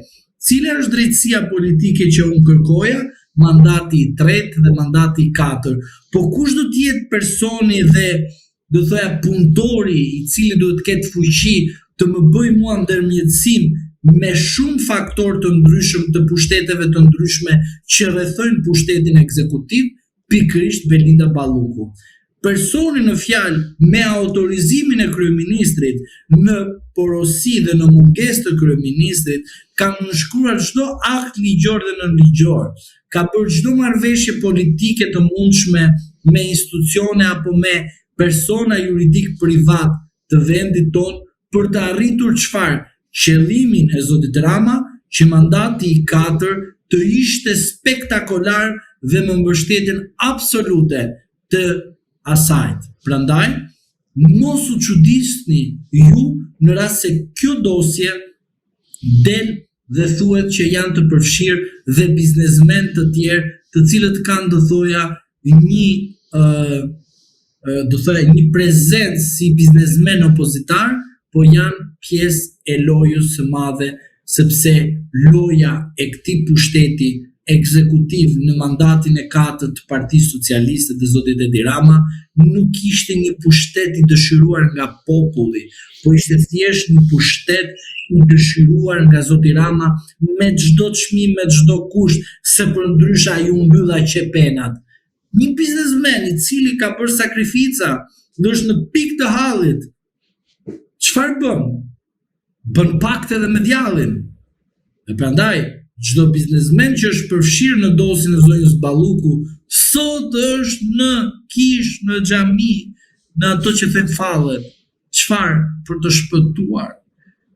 Cila është drejtësia politike që unë kërkoja? Mandati i 3 dhe mandati i 4. Po kush do të jetë personi dhe do thoya punëtori i cili duhet të ketë fuqi të më bëjë mua ndërmjetësim me shumë faktorë të ndryshëm të pushteteve të ndryshme që rrethojnë pushtetin ekzekutiv, pikërisht Belinda Balluku. Personi në fjalë me autorizimin e kryeministrit, në porosi dhe në mungesë të kryeministrit, ka nënshkruar çdo akt ligjor dhe nënligjor, ka bërë çdo marrëveshje politike të mundshme me institucione apo me persona juridik privat të vendit tonë për të arritur çfarë? qëllimin e zotit Rama që mandati i 4 të ishte spektakolar dhe me mbështetjen absolute të asajt. Prandaj, mos u çuditni ju në rast se kjo dosje del dhe thuhet që janë të përfshirë dhe biznesmen të tjerë, të cilët kanë do thoja një prezencë si biznesmen opozitar, po janë pjesë e lojës së madhe, sepse loja e këtij pushteti ekzekutiv në mandatin e 4 të Partisë Socialiste të zotit Edi Rama nuk ishte një pushtet i dëshiruar nga populli, po ishte thjesht një pushtet i dëshiruar nga zoti Rama me çdo çmim, me çdo kusht, se përndryshe ai u mbylla qepenat. Një biznesmen i cili ka bërë sakrifica, dhe është në pikë të hallit, çfarë bën? Bën pakte edhe me djallin. E prandaj, çdo biznesmen që është përfshirë në dosjen e zonjës Balluku, sot është në kish, në xhami, në ato që them fallet. Çfarë? Për të shpëtuar.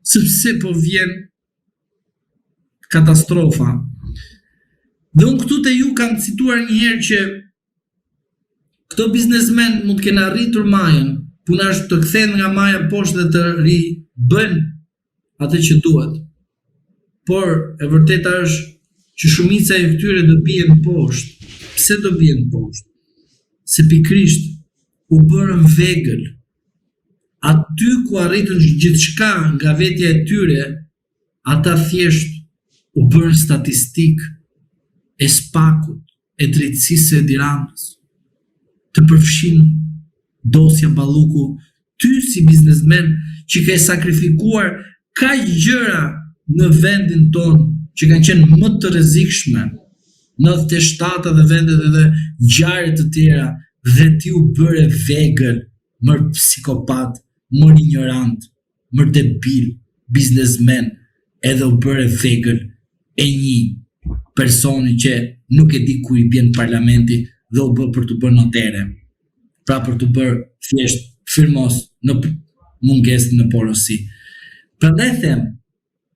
Sepse po vjen katastrofa. Dhe unë këtu te ju kam cituar një herë që këto biznesmen mund të kenë arritur majën, puna është të kthehen nga maja poshtë dhe të ribën atë që duhet. Por e vërteta është që shumica e këtyre do bien poshtë. Pse do bien poshtë? Se pikrisht u bërën vegël. Aty ku arritën gjithçka nga vetja e tyre, ata thjesht u bërën statistik e spakut, e drejtësisë së Edi Ramës. Të përfshin dosja Balluku, ty si biznesmen që ke sakrifikuar kaq gjëra në vendin ton, që kanë qenë më të rrezikshme, 97 dhe vendet edhe ngjarje të tjera, dhe ti u bëre vegël, më psikopat, më ignorant, më debil, biznesmen, edhe u bëre vegël e një personi që nuk e di ku i bjen parlamenti dhe u bë për të bërë notere. Pra për të bërë thjesht firmos në mungesë në porosi. Prandaj them,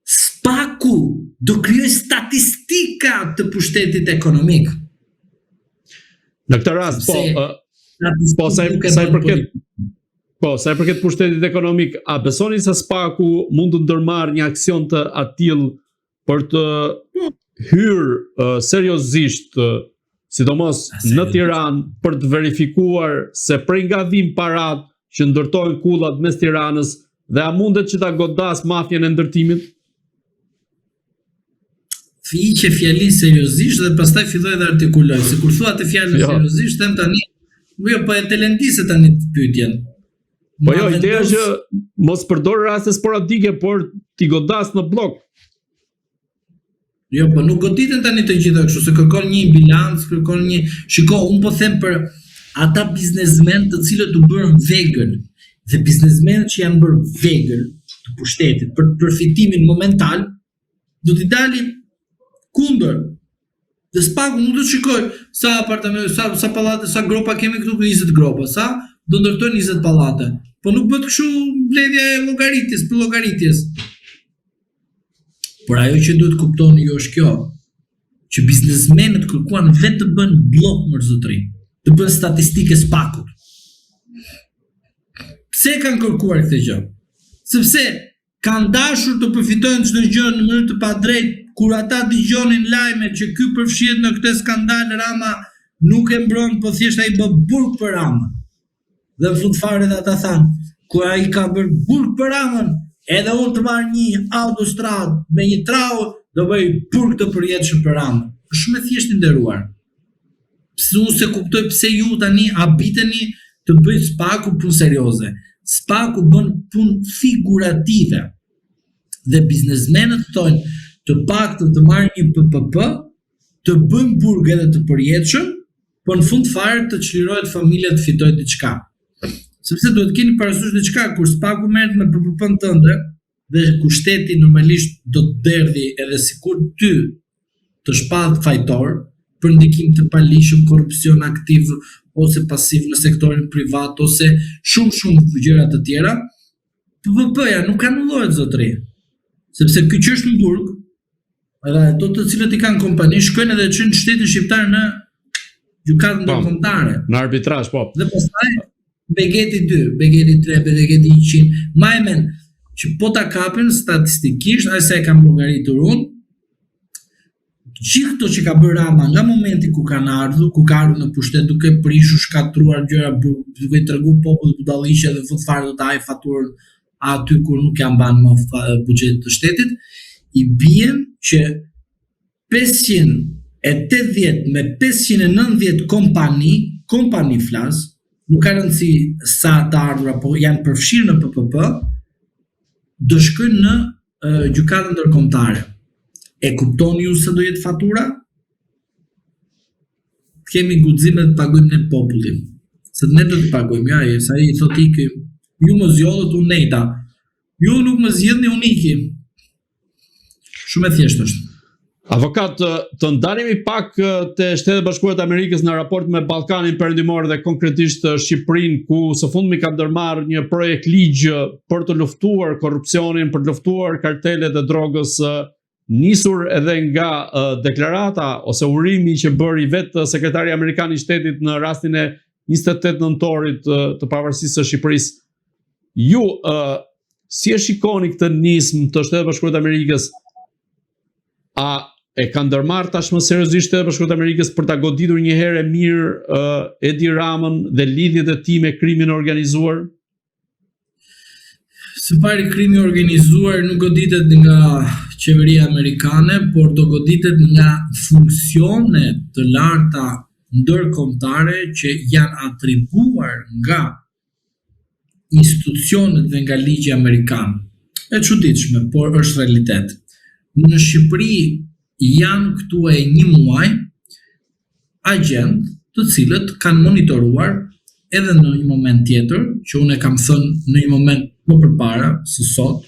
spaku do krijoj statistika të pushtetit ekonomik. Në këtë rast, sa i përket pushtetit ekonomik, a besoni se spaku mund të ndërmarrë një aksion të atill për të hyrë seriozisht, sidomos në Tiranë, për të verifikuar se prej nga vijnë parat që ndërtojnë kullat mes Tiranës, dhe a mundet që ta godas mafjen e ndërtimit? Fiqe fjalin seriozisht dhe pastaj filloj dhe artikuloj. Se kur thua të fjalën seriozisht, them tani, po e telendise tani të pyetjen. Po jo, ideja që mos përdor raste sporadike, por t'i godas në blok. Jo, po nuk goditen tani të gjitha kështu, se kërkon një bilanc, kërkon një... Shiko, unë po them për ata biznesmen të cilët u bërën vegël, dhe biznesmenët që janë bërë vegël të pushtetit për përfitimin momental, do t'i dalin kundër. Dhe spaku nuk do të shikoj sa apartamente, sa pallate, sa gropa kemi këtu, 20 gropa, sa do ndërtojnë 20 pallate. Po nuk bëhet kështu mbledhja e llogaritjes për llogaritjes. Por ajo që duhet kuptoni ju është kjo, që biznesmenët kërkuan vetë të bën blok mërzotri, të bën statistike spakut. Pse kanë kërkuar këtë gjë? Sepse kanë dashur të përfitojnë çdo gjë në mënyrë të padrejtë, kur ata dëgjonin lajme që ky përfshihet në këtë skandal, Rama nuk e mbron, po thjesht ai bë burg për Ramën. Dhe në fund fare dhe ata thanë, kur ai ka bërë burg për Ramën, edhe unë të marrë një autostradë me një trau, do bëj burg të përjetshëm për Ramën. Është shumë e thjeshtë nderuar. Unë se kuptoj pse ju tani habiteni të bëj spaku punë serioze. Spaku bën punë figurative. Dhe biznesmenët thonë të paktën të marrë një PPP, të bëjmë burg edhe të përjetshëm, por në fund fare të çlirohet familja të fitojë diçka. Sepse duhet keni parasysh diçka, kur spaku merret me PPP-n tënde dhe kur shteti normalisht do të derdhi edhe sikur ty të shpallë fajtor për ndikim të palishëm, korrupsion aktiv ose pasiv në sektorin privat ose shumë gjëra të tjera, PPP-ja nuk anullohet zotëri. Sepse ky Qështënburg, edhe ato të cilët i kanë kompani, shkojnë edhe çojnë shtetin shqiptar në gjykatën ndërkombëtare. Në arbitrazh, po. Dhe pastaj Begeti 2, Begeti 3, Begeti 100. Majmen që po ta kapin statistikisht, ai sa e kam llogaritur unë, gjithë këto që ka bërë Rama nga momenti ku kanë ardhur, ku ka ardhur në pushtet duke prishur, shkatruar gjëra, duke treguar popullit budalliqe dhe fut fare do të haj faturën aty kur nuk janë banë më buxhetit të shtetit, i bien që 580 me 590 kompani flas, nuk ka rëndësi sa të ardhur apo janë përfshirë në PPP, do shkojnë në gjykatën ndërkombëtare. E kuptoni ju se do jetë fatura? Kemi guxime të pagojmë ne popullin. Se ne do të pagojmë, ja, sa i thot iki, ju më zgjodhët unë nejta. Ju nuk më zgjidhni unë iki. Shumë e thjeshtë është. Avokat, të ndalemi pak te Shtetet Bashkuara të Amerikës në raport me Ballkanin Perëndimor dhe konkretisht Shqipërinë, ku së fundmi ka ndërmarrë një projekt ligj për të luftuar korrupsionin, për të luftuar kartelet e drogës, nisur edhe nga deklarata ose urimi që bëri vetë sekretari amerikan i shtetit në rastin e 28 nëntorit të pavarësisë së Shqipërisë. Ju si e shikoni këtë nismë të Shtetet Bashkuara të Amerikës? A e ka ndërmarrë tashmë seriozisht Shtetet Bashkuara të Amerikës për ta goditur një herë mirë Edi Ramën dhe lidhjet e tij me krimin organizuar? Së pari, krimi organizuar nuk goditet nga qeveria amerikane, por do goditet nga funksione të larta ndërkombëtare që janë atribuar nga institucionet dhe nga ligji amerikan. E çuditshme, por është realitet. Në Shqipëri janë këtu e 1 muaj agent të cilët kanë monitoruar edhe në një moment tjetër, që unë e kam thënë në një moment më përpara se sot,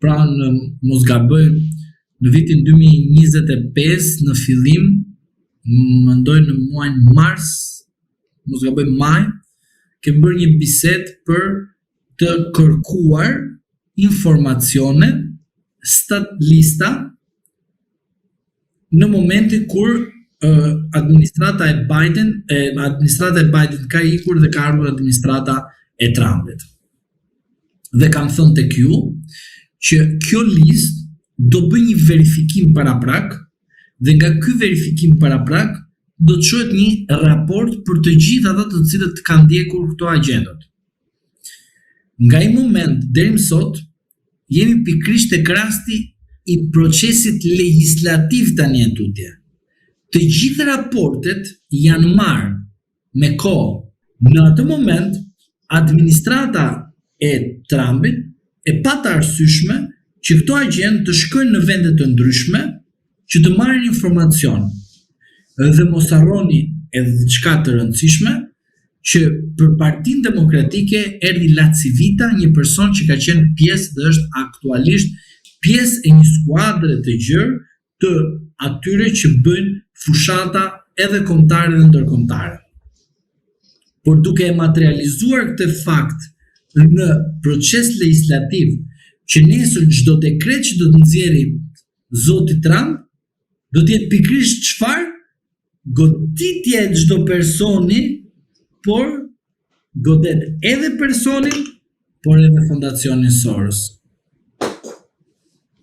pra në mos gaboj në vitin 2025 në fillim, mendoj në muajin mars, mos gaboj maj, kem bërë një bisedë për të kërkuar informacione stat lista në momentin kur administrata e Biden ka ikur dhe ka ardhur administrata e Trumpit. Dhe kam thënë tek ju që kjo listë do bëj një verifikim paraprak dhe nga ky verifikim paraprak do të çohet një raport për të gjithë ata të cilët kanë ndjekur këto agjendat. Nga i moment deri më sot jemi pikërisht tek rasti i procesit legjislativ tani e tutje. Të gjithë raportet janë marrë me kohë. Në atë moment, administrata e Trumpit e pa të arsyeshme që këto agent të shkojnë në vende të ndryshme që të marrin informacion. Dhe mos harroni edhe diçka të rëndësishme, që për Partinë Demokratike erdhi Lacivita, një person që ka qenë pjesë dhe është aktualisht pjesë e një skuadre të gjerë të atyre që bëjnë fushata edhe kombëtare dhe ndërkombëtare. Por duke e materializuar këtë fakt në proces legislativ, që nesër çdo dekret që do të nxjerrë zoti Trump, do të jetë pikërisht çfarë? Goditje e çdo personi, por godet edhe personin, por edhe fondacionin Soros.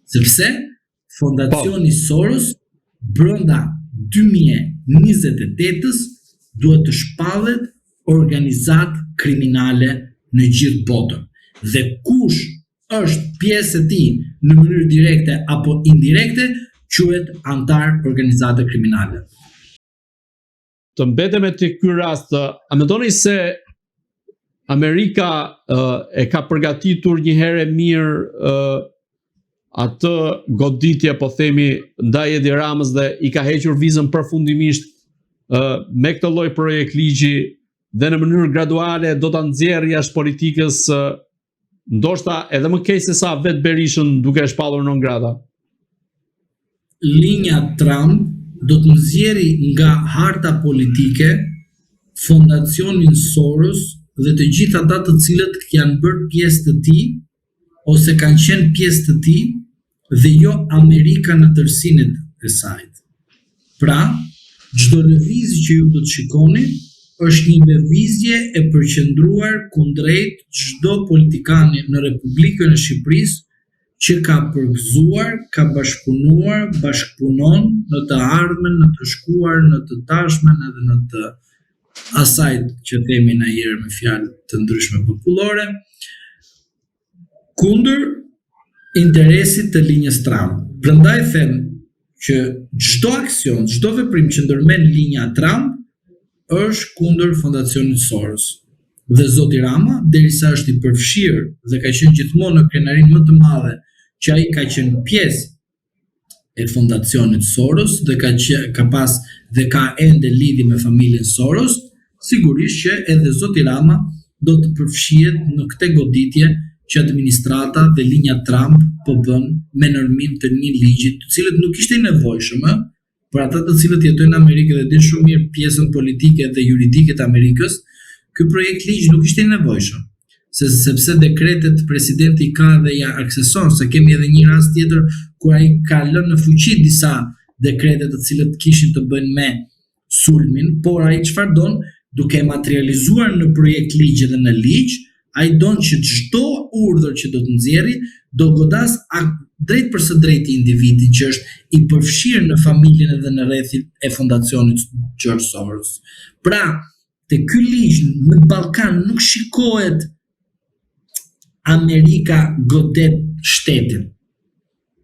Sepse fondacioni Soros brenda 2028-s duhet të shpallet organizat kriminale në gjithë botën. Dhe kush është pjesë e tij në mënyrë direkte apo indirekte, quhet antar organizate kriminale. Të mbetem me ky rast, a mendoni se Amerika e ka përgatitur një herë mirë atë goditje, po themi, ndaj Edi Ramës dhe i ka hequr vizën përfundimisht me këtë lloj projekt ligji dhe në mënyrë graduale do ta nxjerrë jashtë politikës, ndoshta edhe më keq se sa vetë Berishën duke e shpallur non grata. Linja Trump do të nxjerrë nga harta politike fondacionin Soros dhe të gjithë ata të cilët janë bërë pjesë të tij ose kanë qenë pjesë të tij dhe jo Amerika në tërësinë e saj. Pra, çdo lëvizje që ju do të shikoni është një lëvizje e përqendruar kundrejt çdo politikani në Republikën e Shqipërisë që ka përgëzuar, ka bashkëpunuar, bashkëpunon në të ardhmen, në të shkuar, në të tashmen edhe në të asajt që themi na herë me fjalë të ndryshme popullore, kundër interesit të linjës Trump. Prandaj them që çdo aksion, çdo veprim që ndërmen linja Trump është kundër fondacionit Soros. Dhe zoti Rama, derisa është i përfshirë dhe ka qenë gjithmonë në krenarinë më të madhe që ai ka qenë pjesë e fondacionit Soros dhe ka pas dhe ka ende lidhje me familjen Soros, sigurisht që edhe zoti Rama do të përfshihet në këtë goditje që administrata dhe linja Trump po bën me norminë të një ligji, të cilët nuk ishte i nevojshëm, për ata të cilët jetojnë në Amerikë dhe din shumë mirë pjesën politike dhe juridike të Amerikës, ky projekt ligj nuk ishte i nevojshëm. Sepse dekretet presidenti ka dhe ja akseson, se kemi edhe një rast tjetër kur ai ka lënë në fuqi disa dekrete të cilët kishin të bëjnë me sulmin, por ai çfarë don, duke materializuar në projekt ligj dhe në ligj, ai don që çdo urdhër që do të nxjerrë do godas drejt për së drejti individin që është i përfshirë në familjen edhe në rrethin e fondacionit George Soros. Pra, te ky ligj në Ballkan nuk shikohet Amerika godet shtetin,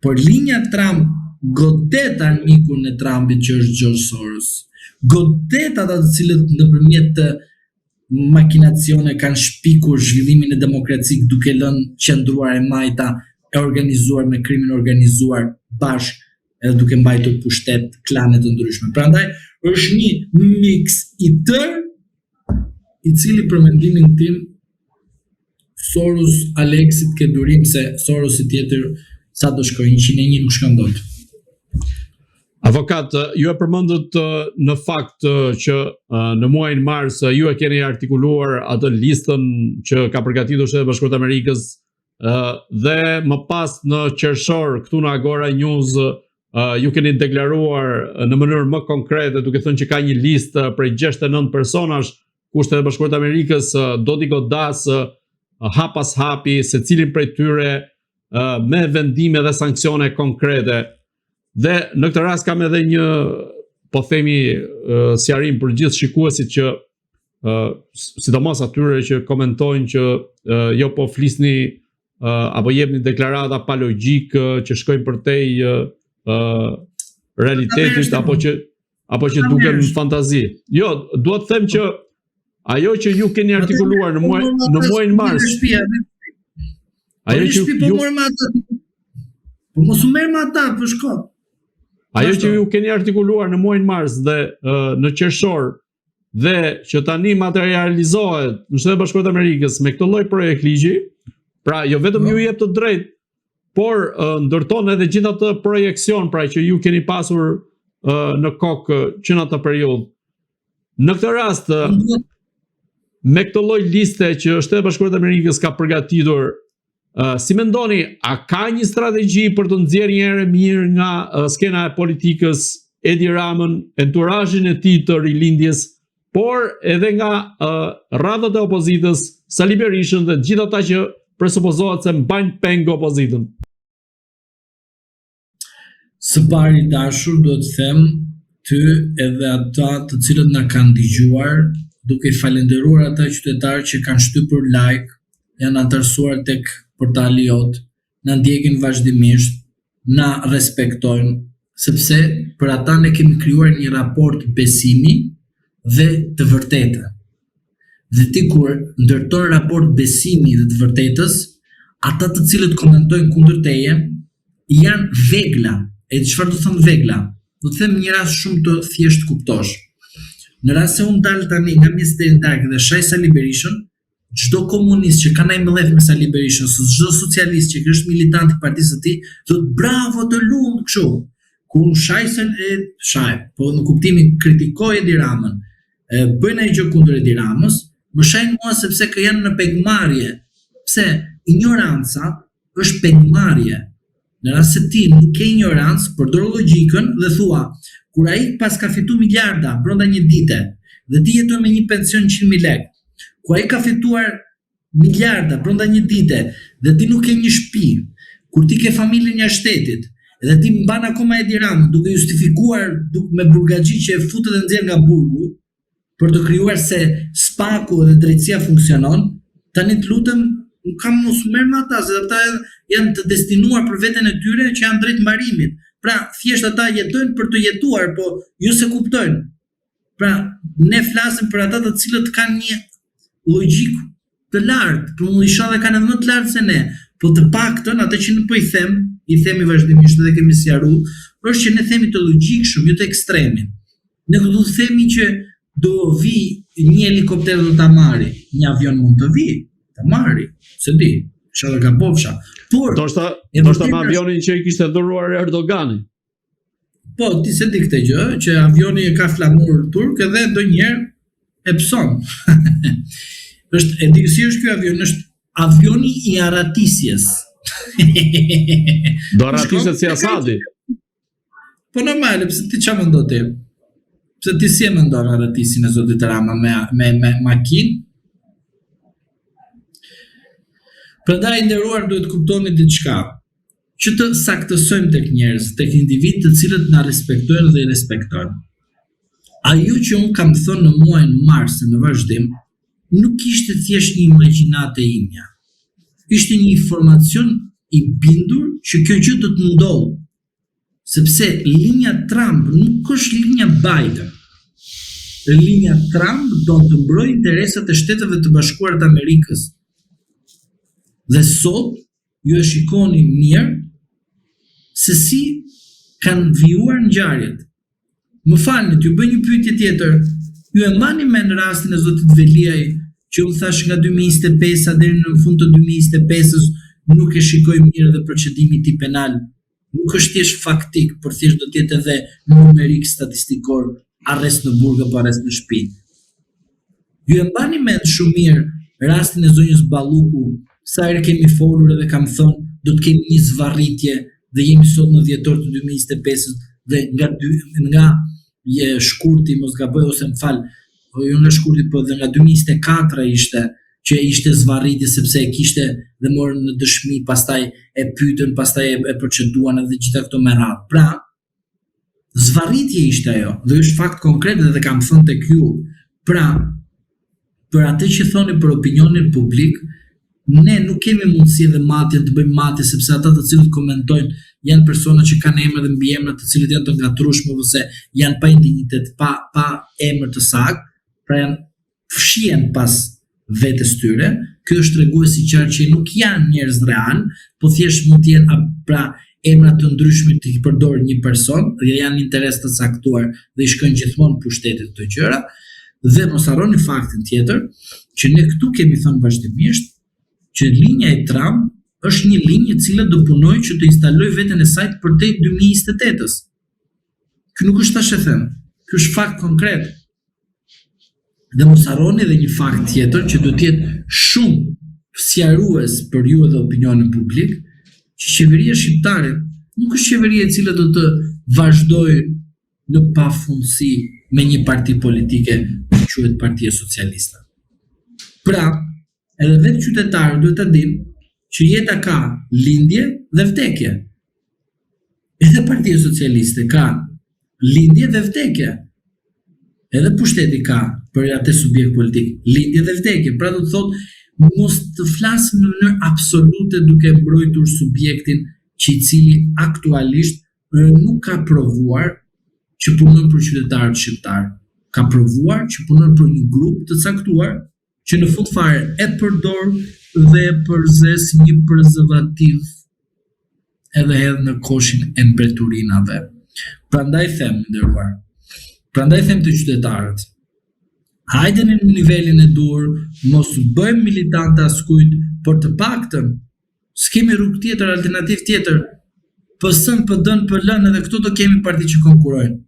por linja Trump godet armikun e Trumpit që është George Soros, godet ata të cilët nëpërmjet të makinacione kanë shpikur zhvillimin e demokracisë duke lënë qendruar e majta e organizuar me krimin organizuar bashk edhe duke mbajtur pushtet klane të ndryshme. Prandaj është një mix i tërë i cili për mendimin tim Soros Alexit ke durim se Sorosi tjetër sa do shkojë 101 nuk shkon dot. Avokat, ju e përmendët në fakt që në muajin mars ju e keni artikuluar atë listën që ka përgatitur Shtetet Bashkuara të Amerikës dhe më pas në qershor këtu në Agora News ju keni deklaruar në mënyrë më konkrete duke thënë që ka një listë prej 69 personash ku Shtetet Bashkuara të Amerikës do t'i godas hap pas hapi secilin prej tyre me vendime dhe sanksione konkrete. Dhe në këtë rast kam edhe një, po themi, sqarim për gjithë shikuesit që sidomos atyre që komentojnë që jo po flisni apo jepni deklarata pa logjik që shkojnë përtej realitetit apo që duken në fantazi. Jo, dua të them që ajo që ju keni artikuluar në muajin mars. Ajo që ju po mos u merr me ata, po shko. Ajo që ju keni artikuluar në muajin mars dhe në qershor dhe që tani materializohet në Shtetet Bashkuara të Amerikës me këtë lloj projekt ligji, pra jo vetëm ju jep të drejtë, por ndërton edhe gjithë atë projekcion pra që ju keni pasur në kokë që në atë periudhë. Në këtë rast, me këtë lloj liste që Shtetet Bashkuara të Amerikës ka përgatitur, si mendoni, a ka një strategji për të nxjerrë një herë mirë nga skena e politikës Edi Ramën, enturazhin e tij të rilindjes, por edhe nga radhët e opozitës, Sali Berishën dhe gjithë ata që presupozohet se mbajnë peng opozitën? Së pari dashur do të them ty edhe ata të cilët na kanë dëgjuar, duke falenderuar ata qytetarë që kanë shtypur like, janë antarësuar tek portali jot, na ndjekin vazhdimisht, na respektojnë, sepse për ata ne kemi krijuar një raport besimi dhe të vërtetë. Dhe ti kur ndërton raport besimi dhe të vërtetës, ata të cilët komentojnë kundër teje janë vegla. E çfarë do të them vegla? Do të them një rast shumë të thjesht kuptosh. Në rast se unë dal tani nga Ministeri i Darkë dhe shaj Sali Berishën, çdo komunist që ka ndaj mbledh me Sali Berishën, çdo socialist që është militant i partisë së tij, thotë bravo të lumt kështu. Ku po në kuptimin kritikoj Edi Ramën, bëjnë ai gjë kundër Edi Ramës, më shajnë mua sepse janë në pegmarrje. Pse ignoranca është pegmarrje. Në rast se ti nuk ke ignorancë, përdor logjikën dhe thua, kur ai pas ka fitu miliarda brenda një dite dhe ti jeton me një pension 100.000 lekë, kur ai ka fituar miliarda brenda një dite dhe ti nuk ke një shtëpi, kur ti ke familjen jashtë shtetit dhe ti mban akoma Edi Ramën duke justifikuar me burgaxhi që e futet dhe nxjerr nga burgu për të krijuar se spaku dhe drejtësia funksionon, tani të lutem nuk kam mos merr me ata, se ata janë të destinuar për veten e tyre që janë drejt mbarimit. Pra, thjesht ata jetojnë për të jetuar, po jo se kuptojnë. Pra, ne flasim për ata të cilët kanë një logjik të lartë, për më isha dhe kanë edhe më të lartë se ne, po të paktën atë që në po i themi vazhdimisht dhe kemi sqaruar, është që ne themi të logjikshëm, jo të ekstremin. Ne do të themi që do vi një helikopter do ta marri, një avion mund të vi, ta marri, se di, çfarë ka bofsha. Por ndoshta me avionin që i kishte dhuruar Erdogani. Po, ti se di këtë gjë, që avioni e ka flamur turk edhe ndonjëherë e pson. E di si është ky avion, është avioni i Aratisjes. Do Aratiset si Asadi. Po normale, pse ti çfarë mendon ti? Pse ti si e mendon Aratisin e zotit Rama me makinë? Prandaj nderuar duhet kuptoni diçka, që të saktësojmë tek njerëz, tek individ të cilët na respektojnë dhe i respektojnë. Ajo që unë kam thënë në muajin mars në vazhdim, nuk ishte thjesht një imagjinate imja. Ishte një informacion i bindur që kjo gjë do të ndodhë, sepse linja Trump nuk është linja Biden. Linja Trump do të mbrojë interesat e Shteteve të Bashkuara të Amerikës. Dhe sot ju e shikoni mirë se si kanë vijuar ngjarjet. Më falni, t'ju bëj një pyetje tjetër. Ju e mbani mend rastin e zotit Veliaj që u thash nga 2025 deri në fund të 2025-s nuk e shikoj mirë dhe procedimi i tij penal. Nuk është thjesht faktik, por thjesht do të jetë edhe numerik statistikor, arrest në burg apo arrest në shtëpi. Ju e mbani mend shumë mirë rastin e zonjës Balluku, sa herë kemi folur edhe kam thënë do të kemi një zvarritje dhe jemi sot në dhjetor të 2025 dhe nga shkurti mos gaboj ose më fal, jo nga shkurti po dhe nga 2024 ishte zvarritje sepse e kishte dhe morën në dëshmi, pastaj e pyetën, pastaj e proceduan edhe gjitha këto me radhë. Pra, zvarritje ishte ajo dhe është fakt konkret dhe kam thënë tek ju. Pra, për atë që thoni për opinionin publik, ne nuk kemi mundësi dhe matje të bëjmë matje, sepse ata të cilët komentojnë janë persona që kanë emër dhe mbiemra të cilët janë të ngatrueshme ose janë pa indignitet, pa emër të saktë, pra janë fshihen pas vetes tyre. Kjo është tregues i qartë që nuk janë njerëz real, po thjesht mund të jenë pra emra të ndryshme të i përdor një person dhe janë interes të caktuar dhe i shkojnë gjithmonë pushtetit këto gjëra. Dhe mos harroni faktin tjetër që ne këtu kemi thënë vazhdimisht që linja e Trump është një linjë e cila do punojë që të instalojë veten e saj përtej 2028-s. Kjo nuk është tash e them, kjo është fakt konkret. Dhe mos harroni edhe një fakt tjetër që do të jetë shumë sqarues për ju dhe opinionin publik, që qeveria shqiptare nuk është qeveria e cila do të vazhdojë në pafundësi me një parti politike që quhet Partia Socialiste. Pra, edhe vetë qytetarët duhet të dinë që jeta ka lindje dhe vdekje. Edhe Partia Socialiste ka lindje dhe vdekje. Edhe pushteti ka për atë subjekt politik lindje dhe vdekje. Pra do të thotë mos të flasim në mënyrë absolute duke mbrojtur subjektin që i cili aktualisht nuk ka provuar që punon për qytetarët shqiptar. Ka provuar që punon për një grup të caktuar që në fund fare e përdor dhe e përzes një prezervativ edhe hedh në koshin e mbretërinave. Prandaj them, nderuar, prandaj them të qytetarët, hajdeni në nivelin e dur, mos bëjmë militantë askujt, por të paktën s'kemi rrugë tjetër, alternativë tjetër. PS-n, PD-n, PL-n edhe këto do kemi parti që konkurrojnë.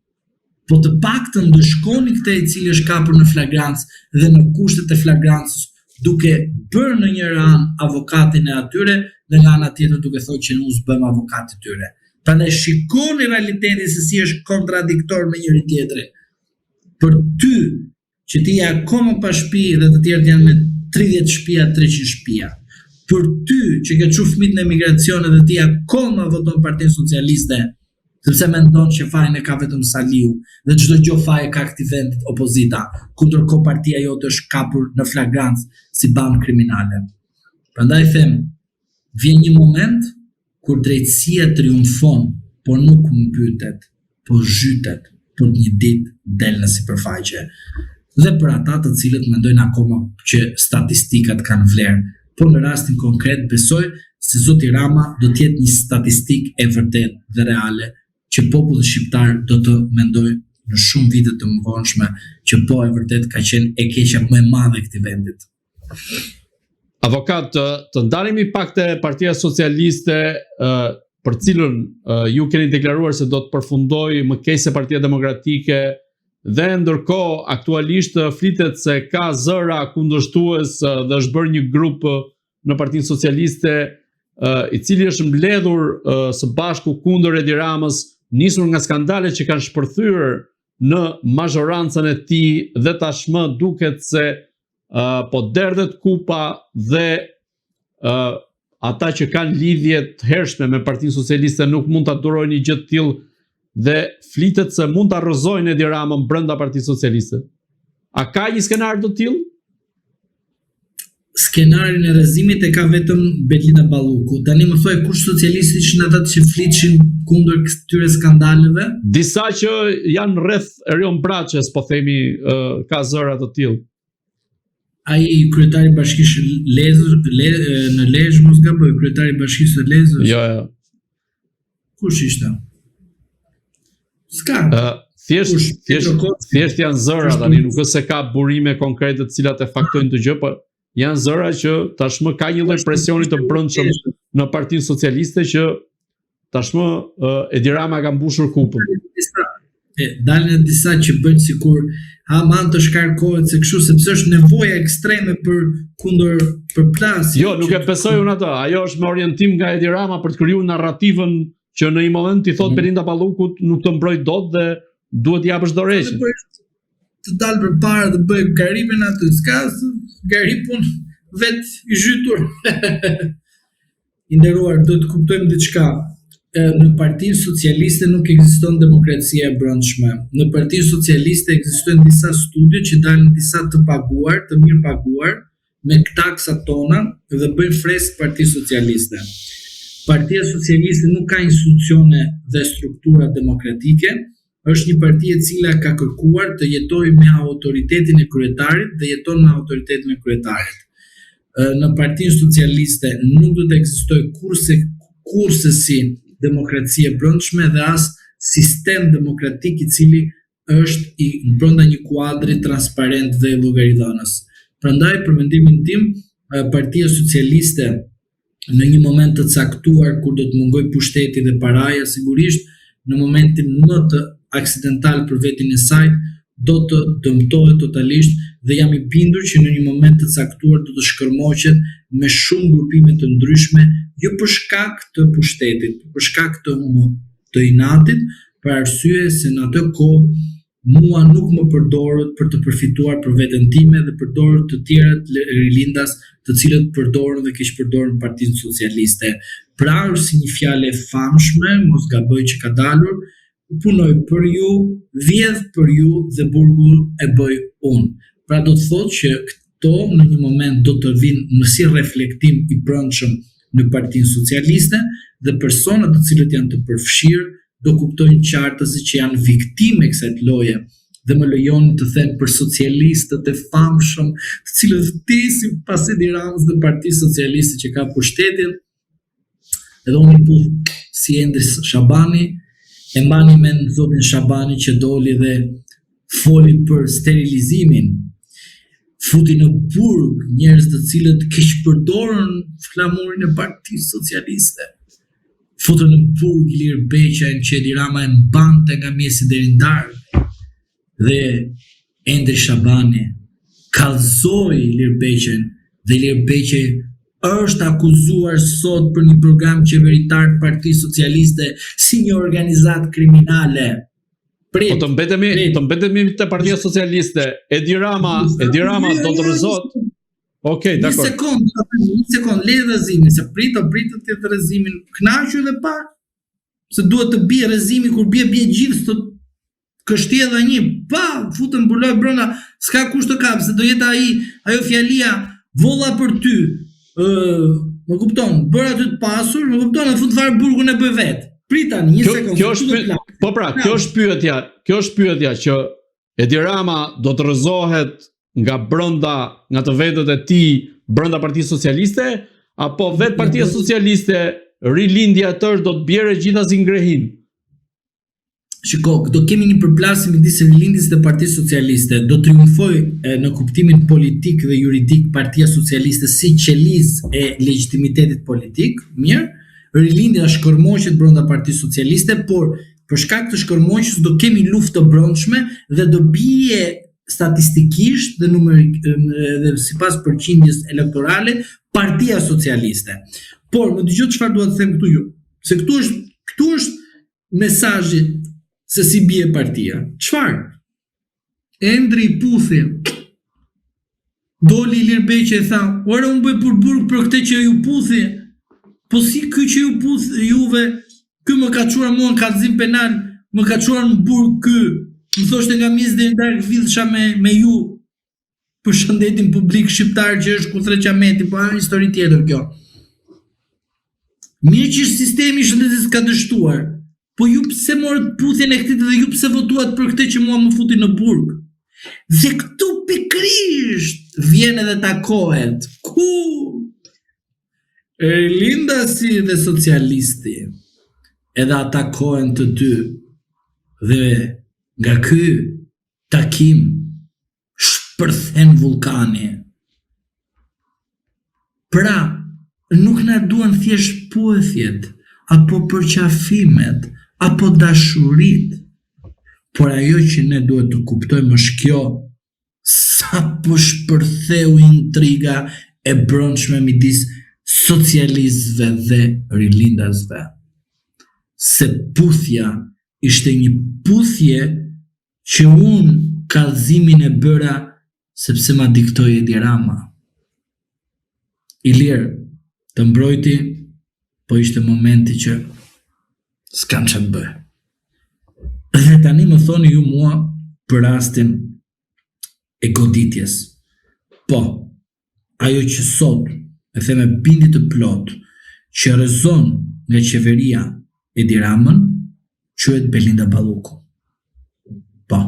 Po të paktën do shkoni këtë i cili është kapur në flagrancë dhe në kushtet e flagrancës duke bërë në një anë avokatin e atyre dhe nga ana tjetër duke thënë që ne u zbëm avokat të tyre. Prandaj shikoni realitetin se si është kontradiktor me njëri tjetrin. Për ty që ti je akoma pa shtëpi dhe të tjerët janë me 30 shtëpia, 300 shtëpia. Për ty që ke çu fëmijët në emigracion dhe ti akoma voton Partinë Socialiste, sepse mendon që fajin e ka vetëm Saliu dhe çdo gjë faje ka aktiventit opozita, kundërkohë partia jote është kapur në flagrancë si bandë kriminale. Prandaj them, vjen një moment kur drejtësia triumfon, por nuk mbytet, por zhytet, por një ditë del në sipërfaqe. Dhe për ata të cilët mendojnë akoma që statistikat kanë vlerë, por në rastin konkret besoj se zoti Rama do të jetë një statistik e vërtet dhe reale që populli shqiptar do të mendojë në shumë vite të mëvonshme që po e vërtet ka qenë e keqja më e madhe e këtij vendit. Avokat, të ndalemi pak te Partia Socialiste, për cilën ju keni deklaruar se do të përfundojë më keq se Partia Demokratike, dhe ndërkohë aktualisht flitet se ka zëra kundërshtues dhe është bërë një grup në Partinë Socialiste i cili është mbledhur së bashku kundër Edi Ramës, nisur nga skandalet që kanë shpërthyer në mazhorancën e tij dhe tashmë duket se po derdhet kupa dhe ata që kanë lidhje të hershme me Partinë Socialiste nuk mund ta durojnë një gjë të tillë dhe flitet se mund ta rrëzojnë Edi Ramën brenda Partisë Socialiste. A ka një skenar të tillë? Skenarin e rrëzimit e ka vetëm Belinda Balluku. Tani më thuaj kush socialistë ishin ata që flitshin kundër këtyre skandaleve? Disa që janë rreth Erion Braçës, po themi, ka zëra të tillë. Ai kryetari i bashkisë në Lezhë, mos gaboj, kryetari i bashkisë së Lezhës. Jo. Kush ishte? S'ka. Thjesht janë zëra tani, nuk është se ka burime konkrete të cilat e faktojnë të gjë, por janë zëra që tashmë ka një lloj presioni të brendshëm në Partinë Socialiste që tashmë Edi Rama ka mbushur kupën. Dalën disa që bëjnë sikur aman të shkarkohet se kështu sepse është nevoja ekstreme për plasje. Jo, nuk e besoj unë atë. Ajo është me orientim nga Edi Rama për të krijuar narrativën që në një moment i thot Belinda Ballukut nuk të mbroj dot dhe duhet japësh dorëheqje. Të dalë përpara dhe bëj garipin aty, s'ka garipun vet i zhytur. I nderuar, do të kuptojmë diçka. Në Partinë Socialiste nuk ekziston demokracia e brendshme. Në Partinë Socialiste ekzistojnë disa studio që dalin disa të paguar, të mirë paguar, me taksat tona dhe bëjnë fresk Partinë Socialiste. Partia Socialiste nuk ka institucione dhe struktura demokratike, është një parti e cila ka kërkuar të jetojë me autoritetin e kryetarit dhe jeton me autoritetin e kryetarit. Në Partinë Socialiste nuk do të ekzistojë kurse si demokracia e brendshme dhe as sistem demokratik i cili është brenda një kuadri transparent dhe llogaridhënës. Prandaj, për mendimin tim, Partia Socialiste në një moment të caktuar kur do të mungoj pushteti dhe paraja, sigurisht në momentin më të aksidental për vetin e saj do të dëmtohet totalisht dhe jam i bindur që në një moment të caktuar do të shkërmoqet me shumë grupime të ndryshme, jo për shkak të pushtetit, për shkak të inatit, për arsye se në atë kohë mua nuk më përdorët për të përfituar për veten time dhe përdorët të tjerët rilindas të cilët përdorën dhe keq përdorën Partinë Socialiste. Pra është si një fjalë e famshme, mos gaboj që ka dalur, punoj për ju, vjedh për ju dhe burgun e bëj unë. Pra do të thotë që këto në një moment do të vinë në si reflektim i brendshëm në Partinë Socialiste dhe personat të cilët janë të përfshirë do kuptojnë qartësi që janë viktime kësaj loje dhe më lejoni të them për socialistët e famshëm, të cilët vdesin pas Edi Ramës dhe Partisë Socialiste që ka pushtetin, edhe unë i puth si Endris Shabani, e mbani mend zotin Shabani që doli dhe foli për sterilizimin, futi në burg njerëz të cilët keq përdorën flamurin e Partisë Socialiste. Futën në burg Ilir Beqajn që Edi Rama e mbante nga mjesi deri në darkë dhe Endri Shabani kallëzoi Ilir Beqajn dhe Ilir Beqaj është akuzuar sot për një program qeveritar të Partisë Socialiste si një organizatë kriminale. Po të mbetemi te Partia Socialiste. Edi Rama do të rrezohet. Okej, dakor. Një sekond, le rrezimin, se pritet të jetë rrezimin. Kënaqur dhe pa. Se duhet të bie rrezimi, kur bie gjithë sot kështjella një, pa, futën mbuloj brenda, s'ka kusht të kap, se do jetë ajo fjalia volla për ty. Më kupton, bëra ty të pasur, më kupton, në fund fare burgun e bëj vet. Pritani një sekond. Kjo është pyetja që Edi Rama do të rrëzohet nga të vetët e tij brenda Partisë Socialiste, apo vetë Partia Socialiste, rilindja e tër do të bjerë gjithas i ngrehin? Shiko, do kemi një përplasje midis rilindjes dhe Partisë Socialiste. Do triumfojë në kuptimin politik dhe juridik Partia Socialiste si qelizë e legitimitetit politik. Mirë, rilindja shkërmoqet brenda Partisë Socialiste, por për shkak të shkërmoqjes do kemi luftë të brendshme dhe do bie statistikisht dhe numerik dhe sipas përqindjes elektorale Partia Socialiste. Por më dëgjoj çfarë dua të them këtu ju. Se këtu është mesazhi se si bie partia. Çfarë? Endri i puthi. Doli Ilir Beqi e tha, "Ora unë bëj burg për këtë që ju puthi." Po si ky që ju puthi juve, ky më ka çuar mua në kallëzim penal, më ka çuar në burg ky. Më thoshte nga mjes deri darkë villsha me ju për shëndetin publik shqiptar që është kundrejt Qameti, po një histori tjetër kjo. Mirë që sistemi i shëndetit ka dështuar, po ju pse morët puthjen e këtij dhe ju pse votuat për këtë që mua më futi në burg? Dhe këtu pikrisht vjen edhe takohet. Ku? Erlindasi dhe socialisti edhe atakohen të dy dhe nga ky takim shpërthen vulkani. Pra, nuk na duan thjesht puthjet, apo përqafimet, apo dashurit, por ajo që ne duhet të kuptojmë është kjo, sa po shpërtheu intriga e brendshme midis socialistëve dhe rilindasve. Se puthja ishte një puthje që unë kallëzimin e bëra sepse ma diktoi Edi Rama. Ilir të mbrojti, po ishte momenti që s'kam çfarë bëj. Dhe tani më thoni ju mua për rastin e goditjes. Po, ajo që sot e them me bindje të plot që rrezon nga qeveria Edi Ramën quhet Belinda Balluku. Po,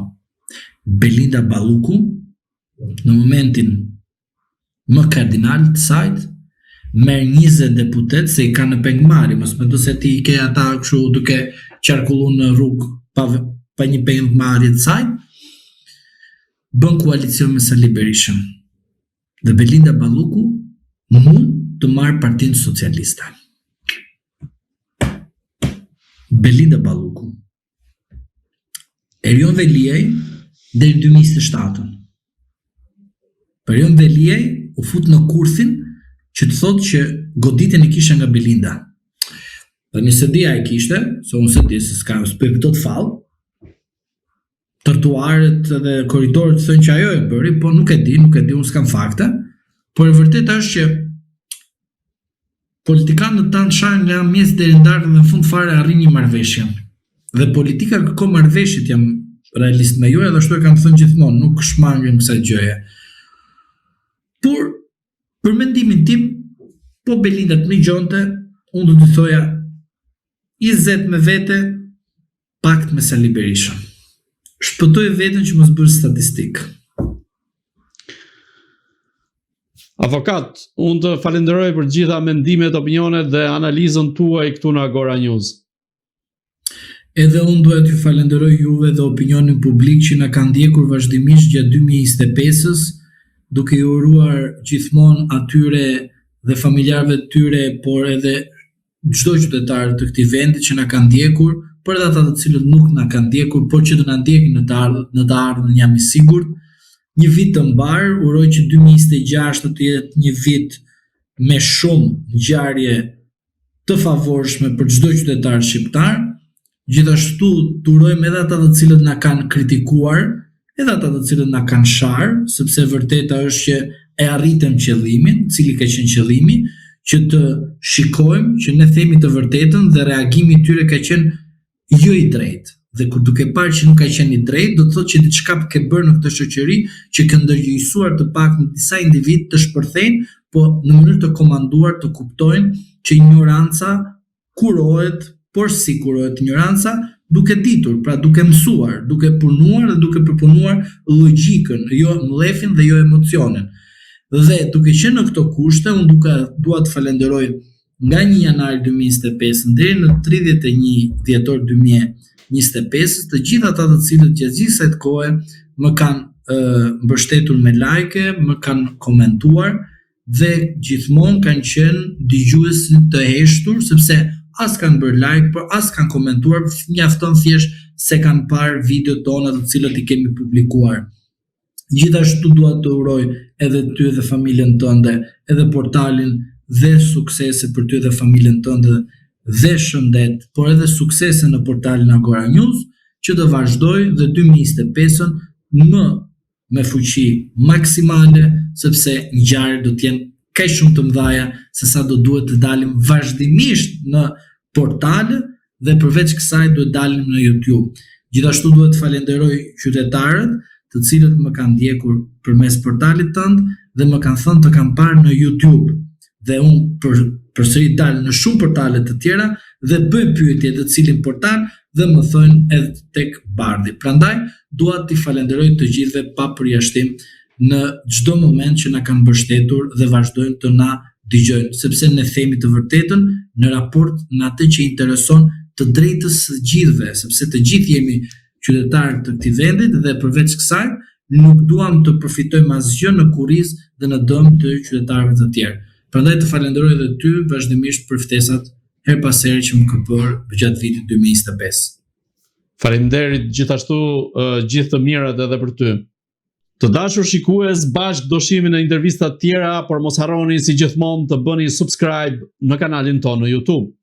Belinda Balluku në momentin më kardinal të sajt merr 20 deputet se i ka në pengmarrje, mos mendo se ti i ke ata kështu duke qarkulluar në rrugë pa një pengmarrje të sajt, bën koalicion me Sali Berishën. Dhe Belinda Balluku mund të marrë Partinë Socialiste. Belinda Balluku. Erion Veliaj deri 2007. Erion Veliaj u fut në kurthin që të thotë që goditjen e kishte nga Belinda. Dhe nëse dia e kishte, se unë se di se s'ka për këto të fallë, trotuarët dhe korridorët thonë që ajo e bëri, po nuk e di, unë s'kam fakte, por e vërtetë është që politikanët tanë shanë nga mjes deri ndarkë dhe në fund fare arrin një marrëveshje. Dhe politika kërkon marrëveshjet, jam realist me ju, edhe ashtu e kam thënë gjithmonë, nuk shmangim kësaj gjëje. Por për mendimin tim, po Belinda të migjonte, unë do të thoja 20 me vete, pakt me Sali Berishën. Shpëtoj veten që mos bërë statistik. Avokat, unë të falenderoj për gjitha mendimet, opinionet dhe analizën tuaj këtu në Agora News. Edhe unë duhet ju falenderoj juve dhe opinionin publik që na kanë ndjekur vazhdimisht gjatë 2025-s, duke i uruar gjithmonë atyre dhe familjarëve të tyre, por edhe çdo qytetar të këtij vendi që na kanë ndjekur, për ata të cilët nuk na kanë ndjekur, por që do na ndjekin në të ardhmen, jam i sigurt. Një vit të mbar, uroj që 2026 të jetë një vit me shumë ngjarje të favorshme për çdo qytetar shqiptar. Gjithashtu turojmë edhe ata të cilët na kanë kritikuar, edhe ata të cilët na kanë sharë, sepse vërteta është që e arritëm qëllimin, cili ka qenë qëllimi, që të shikojmë që ne themi të vërtetën dhe reagimi i tyre ka qenë jo i drejtë. Dhe kur duke parë që nuk ka qenë i drejtë, do të thotë që diçka ke bërë në këtë shoqëri që ka ndërgjegjësuar të paktën disa individ të shpërthejnë, po në mënyrë të komanduar të kuptojnë që ignoranca kurohet, por si kurohet ignoranca, duke ditur, pra duke mësuar, duke punuar dhe duke përpunuar logjikën, jo mlefin dhe jo emocionin. Dhe duke qenë në këto kushte, unë dua të falenderoj nga 1 janar 2025 deri në 31 dhjetor 2025 të gjithë ata të cilët gjatë gjithë kësaj kohe më kanë mbështetur me like, më kanë komentuar dhe gjithmonë kanë qenë dëgjues të heshtur, sepse as kanë bërë like, por as kanë komentuar, mjafton thjesht se kanë parë videot tona të cilët i kemi publikuar. Gjithashtu dua të uroj edhe ty dhe familjen tënde, edhe portalin dhe suksese për ty dhe familjen tënde dhe shëndet, por edhe suksese në portalin Agora News, që të vazhdoj dhe 2025-ën me fuqi maksimale, sepse ngjarjet do të jenë kaq shumë të mëdha se sa do duhet të dalim vazhdimisht në portale dhe përveç kësaj duhet dalim në YouTube. Gjithashtu duhet të falenderoj qytetarët të cilët më kanë ndjekur përmes portalit tënd dhe më kanë thënë të kam parë në YouTube. Dhe unë përsëri dal në shumë portale të tjera dhe bëj pyetje të cilin portal dhe më thonë edhe tek Bardhi. Prandaj dua t'i falenderoj të gjithëve pa përjashtim në çdo moment që na kanë mbështetur dhe vazhdojnë të na dëgjojnë, sepse ne themi të vërtetën në raport në atë që intereson të drejtës së gjithëve, sepse të gjithë jemi qytetarë të këtij vendi dhe përveç kësaj nuk duam të përfitojmë asgjë në kurrizë dhe në dëm të qytetarëve të tjerë. Prandaj të falenderoj edhe ty vazhdimisht për ftesat her pas here që më ke bërë gjatë vitit 2025. Faleminderit gjithashtu gjithë të mirat edhe për ty. Të dashur shikues, bashkë do shihemi në intervista të tjera, por mos harroni si gjithmonë të bëni subscribe në kanalin tonë në YouTube.